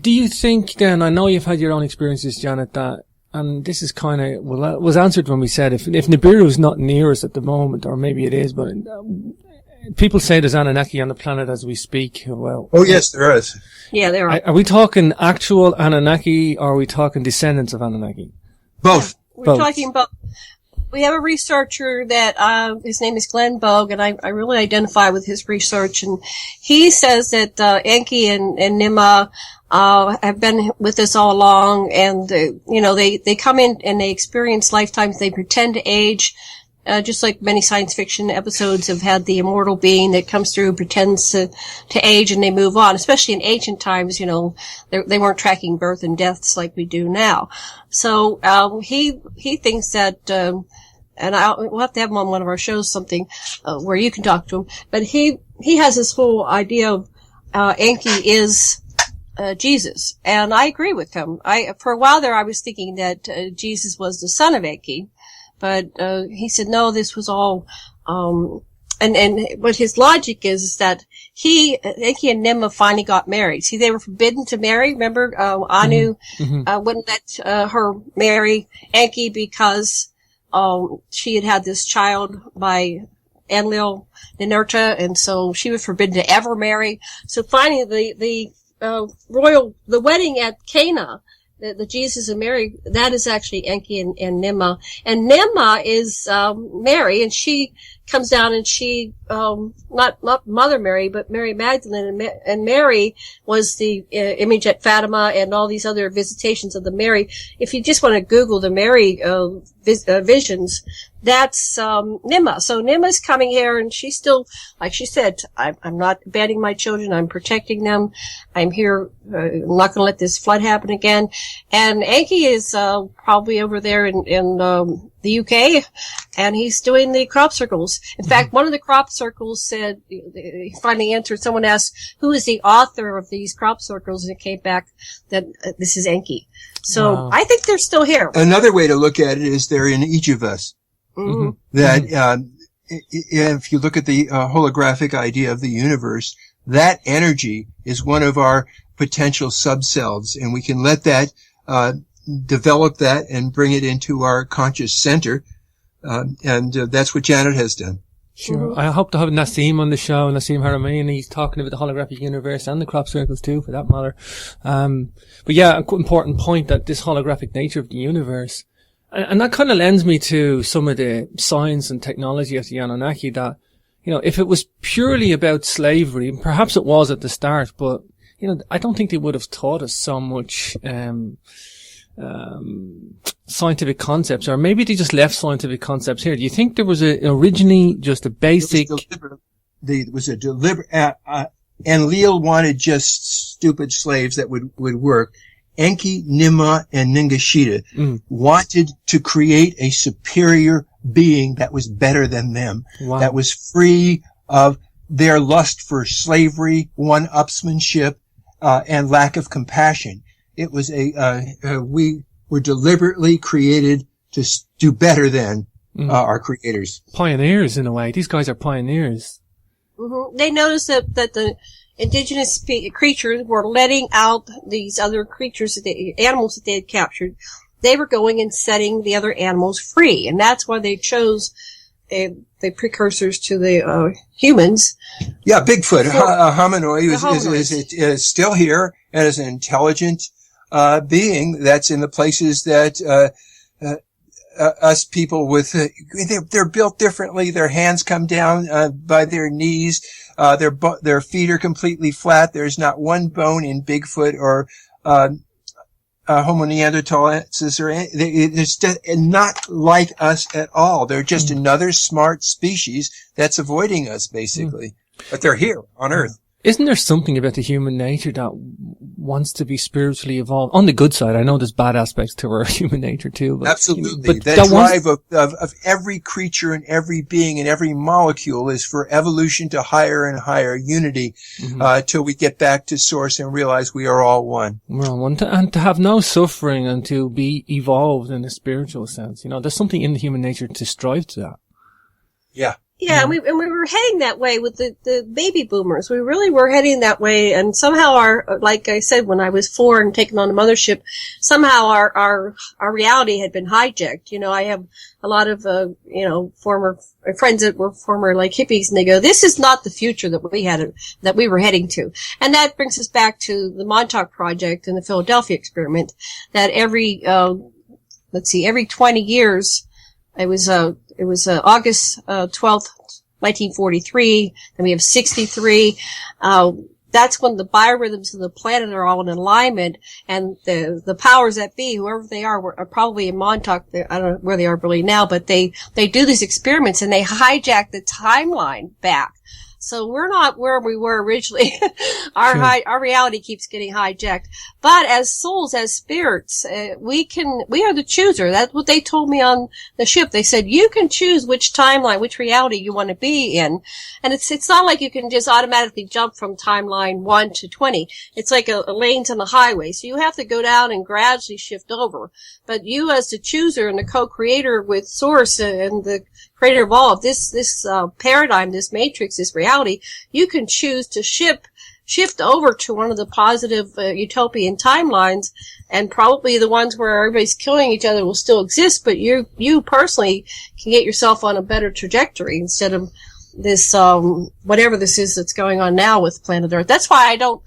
you think then, I know you've had your own experiences, Janet, that, and this is kind of, was answered when we said if Nibiru is not near us at the moment, or maybe it is, but, people say there's Anunnaki on the planet as we speak. Well, oh yes, there is. Yeah, there are. Are we talking actual Anunnaki, or are we talking descendants of Anunnaki? Both. We're talking about. We have a researcher that his name is Glenn Bogue, and I really identify with his research. And he says that Enki and Nima have been with us all along, and they come in and they experience lifetimes. They pretend to age. Just like many science fiction episodes have had the immortal being that comes through, pretends to age, and they move on. Especially in ancient times, they weren't tracking birth and deaths like we do now. So, he thinks that, and we'll have to have him on one of our shows, something, where you can talk to him. But he has this whole idea of, Enki is, Jesus. And I agree with him. For a while there, I was thinking that, Jesus was the son of Enki. But, he said, no, this was all, and what his logic is that Enki and Nima finally got married. See, they were forbidden to marry. Remember, Anu, wouldn't let, her marry Enki because, she had this child by Enlil, Ninurta, and so she was forbidden to ever marry. So finally, the wedding at Cana, the Jesus and Mary, that is actually Enki and Nima. And Nima is, Mary, and she comes down and she, not Mother Mary, but Mary Magdalene, and Mary was the image at Fatima and all these other visitations of the Mary. If you just want to Google the Mary, visions, that's, Nima. So Nima's coming here and she's still, like she said, I'm not abandoning my children. I'm protecting them. I'm here. I'm not going to let this flood happen again. And Enki is, probably over there in the UK, and he's doing the crop circles. In fact, one of the crop circles said, he finally answered, someone asked, who is the author of these crop circles? And it came back that this is Enki. So wow. I think they're still here. Another way to look at it is they're in each of us. Mm-hmm. That, if you look at the holographic idea of the universe, that energy is one of our potential subselves, and we can let that, develop that and bring it into our conscious center. And that's what Janet has done. Sure. I hope to have Nassim on the show, Nassim Haramein. He's talking about the holographic universe and the crop circles too, for that matter. But yeah, an important point that this holographic nature of the universe, and that kind of lends me to some of the science and technology of the Anunnaki that, if it was purely about slavery, and perhaps it was at the start, but, I don't think they would have taught us so much, scientific concepts, or maybe they just left scientific concepts here. Do you think there was originally just a basic? There was a deliberate, Enlil wanted just stupid slaves that would work. Enki, Nima, and Ningishita wanted to create a superior being that was better than them, wow. That was free of their lust for slavery, one-upsmanship, and lack of compassion. It was we were deliberately created to do better than our creators. Pioneers, in a way. These guys are pioneers. Mm-hmm. They noticed that the indigenous creatures were letting out these other creatures, animals that they had captured. They were going and setting the other animals free, and that's why they chose the precursors to the humans. Yeah, Bigfoot, hominoid, is still here and is an intelligent being that's in the places that us people with they're built differently. Their hands come down by their knees. Their feet are completely flat. There's not one bone in Bigfoot or Homo neanderthalensis, or it's just not like us at all. They're just another smart species that's avoiding us, basically. But they're here on Earth. Isn't there something about the human nature that wants to be spiritually evolved? On the good side, I know there's bad aspects to our human nature too. But, absolutely. That drive of every creature and every being and every molecule is for evolution to higher and higher unity, till we get back to source and realize we are all one. Well, and to have no suffering and to be evolved in a spiritual sense. There's something in the human nature to strive to that. Yeah. Yeah, and we were heading that way with the baby boomers. We really were heading that way, and somehow like I said, when I was 4 and taken on the mothership, somehow our reality had been hijacked. I have a lot of, former friends that were former like hippies, and they go, this is not the future that we were heading to. And that brings us back to the Montauk Project and the Philadelphia experiment, that every 20 years, it was August 12th, 1943. Then we have 63. That's when the biorhythms of the planet are all in alignment, and the powers that be, whoever they are probably in Montauk. I don't know where they are really now, but they do these experiments and they hijack the timeline back. So we're not where we were originally. Our reality keeps getting hijacked. But as souls, as spirits, we are the chooser. That's what they told me on the ship. They said, you can choose which timeline, which reality you want to be in. And it's not like you can just automatically jump from timeline 1 to 20. It's like a lanes on the highway. So you have to go down and gradually shift over. But you as the chooser and the co-creator with source and the creator of all of this paradigm, this matrix, this reality, you can choose to shift over to one of the positive utopian timelines, and probably the ones where everybody's killing each other will still exist, but you personally can get yourself on a better trajectory instead of this whatever this is that's going on now with planet Earth. That's why I don't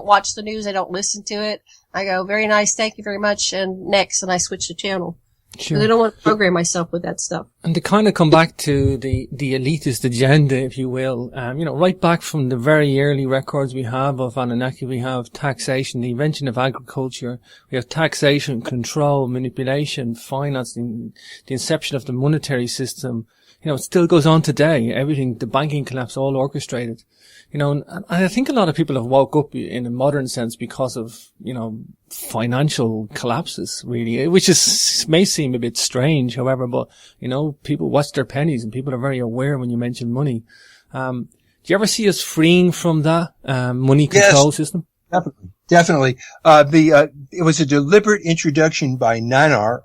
watch the news, I don't listen to it. I go, very nice, thank you very much, and next, and I switch the channel. Sure. I don't want to program myself with that stuff. And to kind of come back to the elitist agenda, if you will, right back from the very early records we have of Annunaki, we have taxation, the invention of agriculture, we have taxation, control, manipulation, financing, the inception of the monetary system. It still goes on today. Everything, the banking collapse, all orchestrated. And I think a lot of people have woke up in a modern sense because of, financial collapses, really, which may seem a bit strange, however, but, people watch their pennies and people are very aware when you mention money. Do you ever see us freeing from that, money control system? Definitely. It was a deliberate introduction by Nanar,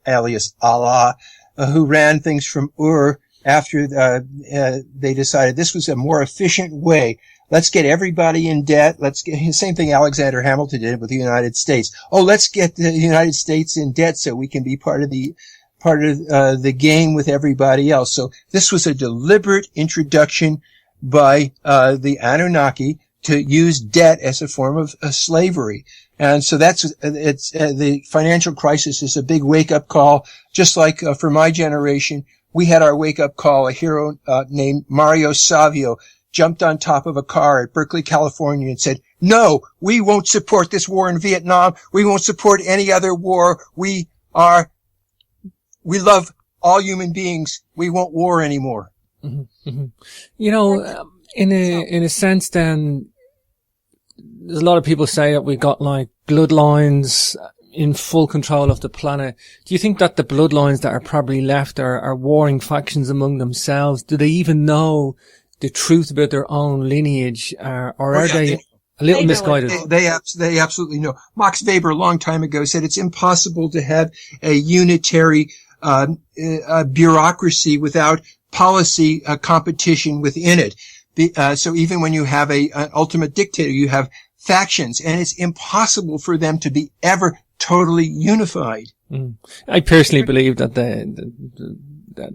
alias Allah, who ran things from Ur after they decided this was a more efficient way. Let's get everybody in debt. Let's get the same thing Alexander Hamilton did with the United States. Oh, let's get the United States in debt so we can be part of the game with everybody else. So this was a deliberate introduction by the Anunnaki to use debt as a form of slavery. And so the financial crisis is a big wake-up call. Just like for my generation, we had our wake-up call. A hero named Mario Savio jumped on top of a car at Berkeley, California and said, no, we won't support this war in Vietnam. We won't support any other war. We love all human beings. We won't war anymore. Mm-hmm. Mm-hmm. In a sense then, there's a lot of people say that we got like bloodlines in full control of the planet. Do you think that the bloodlines that are probably left are warring factions among themselves? Do they even know the truth about their own lineage, or are they a little misguided? They absolutely know. Max Weber a long time ago said it's impossible to have a unitary bureaucracy without policy competition within it. So even when you have an ultimate dictator, you have factions, and it's impossible for them to be ever totally unified. I personally believe that that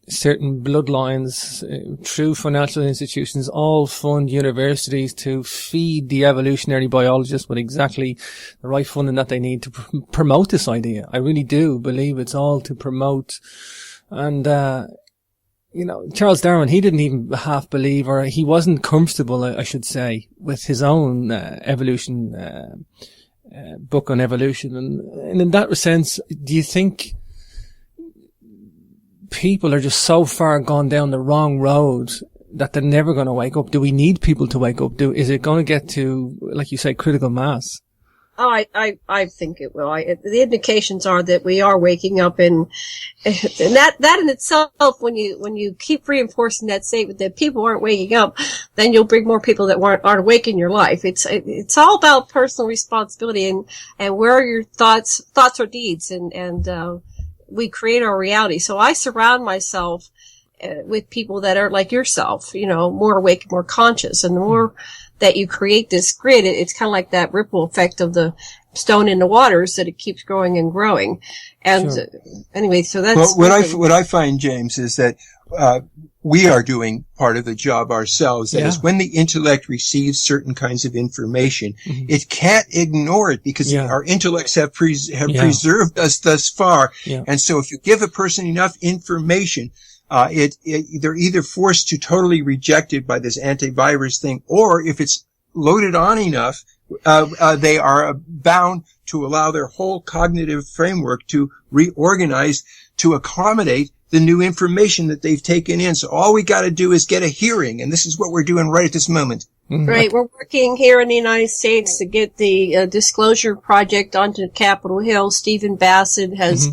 certain bloodlines, through financial institutions, all fund universities to feed the evolutionary biologists with exactly the right funding that they need to promote this idea. I really do believe it's all to promote. And, Charles Darwin, he didn't even half believe, or he wasn't comfortable, I should say, with his own evolution book on evolution. And in that sense, do you think people are just so far gone down the wrong road that they're never going to wake up? Do we need people to wake up? Is it going to get to, like you say, critical mass? Oh, I think it will. The indications are that we are waking up, and that in itself, when you keep reinforcing that statement that people aren't waking up, then you'll bring more people that aren't awake in your life. It's all about personal responsibility and where are your thoughts or deeds, and we create our reality. So I surround myself with people that are like yourself, more awake and more conscious, and the more that you create this grid, it's kind of like that ripple effect of the stone in the waters, that it keeps growing and growing. And sure. Anyway, so that's what I find, James, is that we are doing part of the job ourselves. That is, when the intellect receives certain kinds of information, it can't ignore it, because our intellects have preserved us thus far. Yeah. And so if you give a person enough information, they're either forced to totally reject it by this antivirus thing, or if it's loaded on enough, they are bound to allow their whole cognitive framework to reorganize to accommodate the new information that they've taken in. So all we got to do is get a hearing, and this is what we're doing right at this moment. Right. We're working here in the United States to get the Disclosure Project onto Capitol Hill. Stephen Bassett has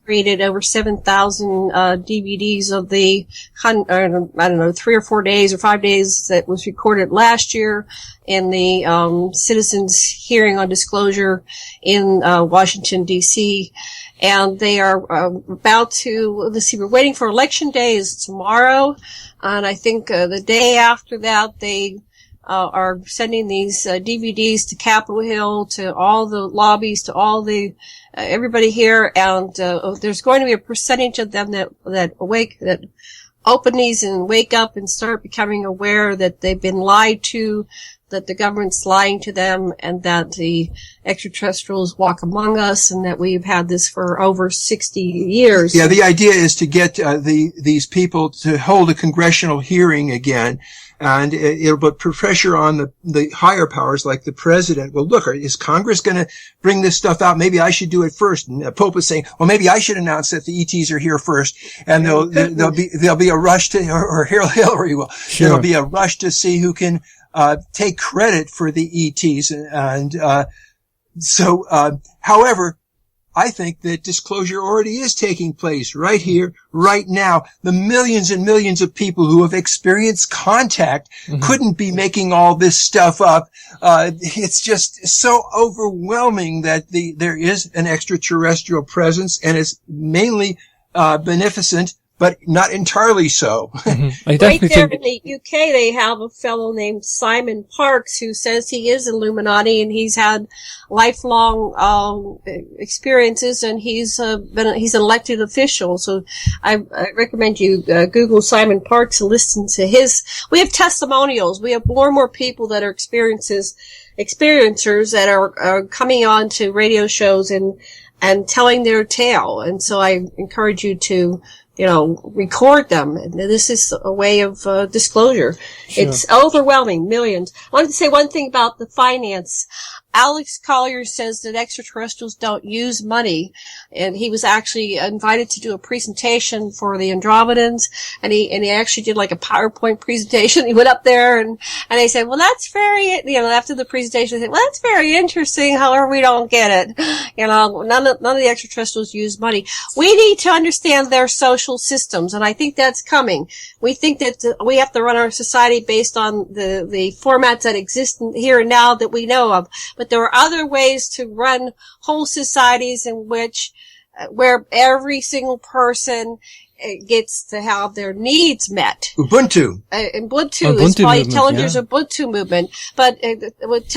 created over 7,000 DVDs of the, 3 or 4 days or 5 days that was recorded last year in the citizens' hearing on disclosure in Washington, D.C. And they are about to, we're waiting for Election Day is tomorrow. And I think the day after that, they are sending these DVDs to Capitol Hill, to all the lobbies, to all the everybody here, and there's going to be a percentage of them that open these and wake up and start becoming aware that they've been lied to, that the government's lying to them, and that the extraterrestrials walk among us, and that we've had this for over 60 years. Yeah, the idea is to get these people to hold a congressional hearing again, and it'll put pressure on the higher powers like the president. Well, look, is Congress going to bring this stuff out? Maybe I should do it first. And the Pope is saying, well, maybe I should announce that the ETs are here first, and there'll be a rush to, or Hillary will. Sure. There'll be a rush to see who can take credit for the ETs, and however, I think that disclosure already is taking place right here, right now. The millions and millions of people who have experienced contact couldn't be making all this stuff up. It's just so overwhelming that there is an extraterrestrial presence, and it's mainly beneficent, but not entirely so. Right there in the UK, they have a fellow named Simon Parkes who says he is Illuminati, and he's had lifelong experiences, and he's an elected official. So I recommend you Google Simon Parkes and listen to his. We have testimonials. We have more and more people that are experiencers that are coming on to radio shows and telling their tale. And so I encourage you to record them. And this is a way of disclosure. Sure. It's overwhelming, millions. I wanted to say one thing about the finance. Alex Collier says that extraterrestrials don't use money, and he was actually invited to do a presentation for the Andromedans, and he actually did like a PowerPoint presentation. He went up there and they said, well, that's very, after the presentation, they said, well, that's very interesting. However, we don't get it. None of the extraterrestrials use money. We need to understand their social systems, and I think that's coming. We think that we have to run our society based on the formats that exist here and now that we know of. But there are other ways to run whole societies in which, where every single person gets to have their needs met. Ubuntu. Ubuntu is probably Tellinger's Ubuntu movement. But what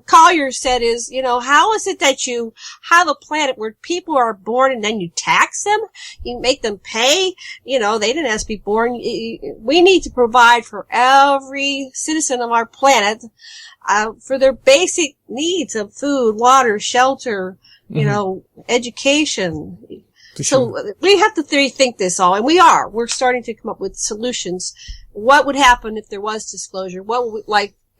Collier said is, how is it that you have a planet where people are born and then you tax them? You make them pay? They didn't ask to be born. We need to provide for every citizen of our planet, for their basic needs of food, water, shelter, education. So we have to rethink this all, and we're starting to come up with solutions. What would happen if there was disclosure? What would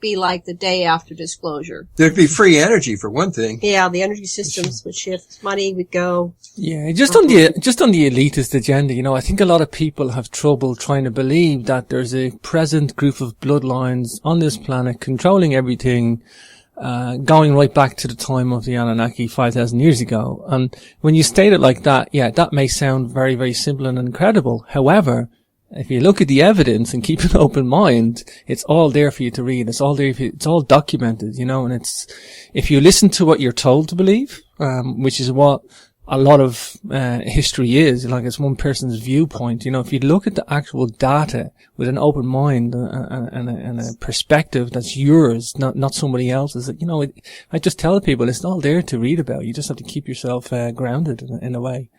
be like the day after disclosure? There'd be free energy for one thing. Yeah, the energy systems would shift, money would go. Yeah, just on the elitist agenda, I think a lot of people have trouble trying to believe that there's a present group of bloodlines on this planet controlling everything, going right back to the time of the Anunnaki 5,000 years ago. And when you state it like that, yeah, that may sound very, very simple and incredible. However, if you look at the evidence and keep an open mind, it's all there for you to read. It's all there it's all documented, and if you listen to what you're told to believe, which is what a lot of history is, it's one person's viewpoint. If you look at the actual data with an open mind and a perspective that's yours, not somebody else's, I just tell people it's all there to read about. You just have to keep yourself grounded in a way.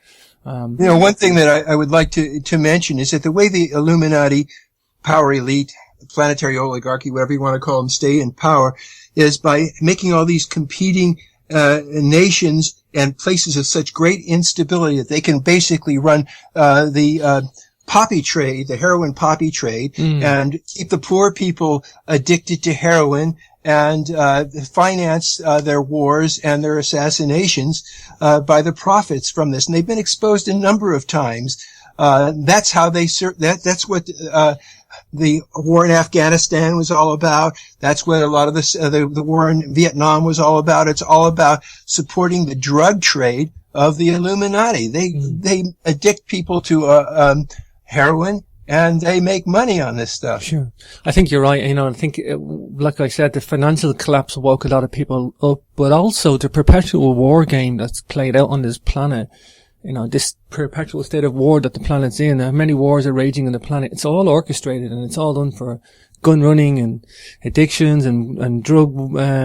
One thing that I would like to mention is that the way the Illuminati, power elite, planetary oligarchy, whatever you want to call them, stay in power, is by making all these competing nations and places of such great instability that they can basically run the poppy trade, the heroin poppy trade, and keep the poor people addicted to heroin and finance their wars and their assassinations by the profits from this. And they've been exposed a number of times. That's how they that's what the war in Afghanistan was all about. That's what a lot of the war in Vietnam was all about. It's all about supporting the drug trade of the Illuminati. They addict people to heroin, and they make money on this stuff. Sure. I think you're right. I think, like I said, the financial collapse woke a lot of people up, but also the perpetual war game that's played out on this planet. This perpetual state of war that the planet's in. Many wars are raging on the planet. It's all orchestrated, and it's all done for gun running and addictions and drug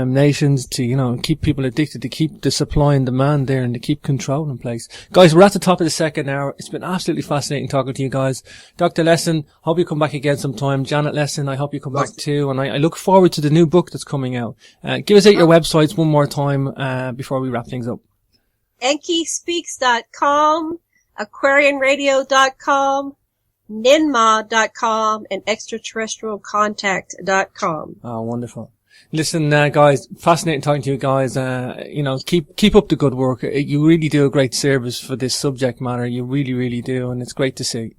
nations to, keep people addicted, to keep the supply and demand there and to keep control in place. Guys, we're at the top of the second hour. It's been absolutely fascinating talking to you guys. Dr. Lessin, hope you come back again sometime. Janet Lessin, I hope you come back too. And I look forward to the new book that's coming out. Give us out your websites one more time before we wrap things up. EnkiSpeaks.com, AquarianRadio.com, Ninma.com, and ExtraterrestrialContact.com. Oh, wonderful. Listen, guys, fascinating talking to you guys. Keep up the good work. You really do a great service for this subject matter. You really, really do, and it's great to see.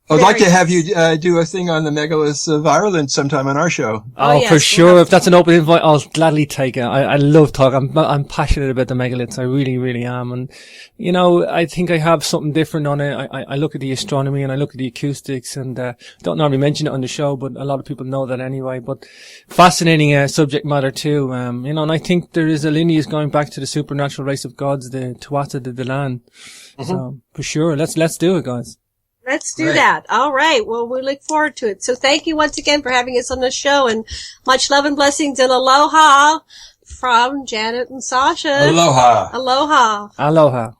I'd like to have you do a thing on the megaliths of Ireland sometime on our show. Oh, yes, for sure. If that's an open invite, I'll gladly take it. I love talking. I'm passionate about the megaliths. I really, really am. And, I think I have something different on it. I look at the astronomy and I look at the acoustics, and don't normally mention it on the show, but a lot of people know that anyway. But fascinating subject matter too. And I think there is a lineage going back to the supernatural race of gods, the Tuatha De Danann. So for sure, let's do it, guys. Let's do that. All right. Well, we look forward to it. So thank you once again for having us on the show, and much love and blessings and aloha from Janet and Sasha. Aloha. Aloha. Aloha.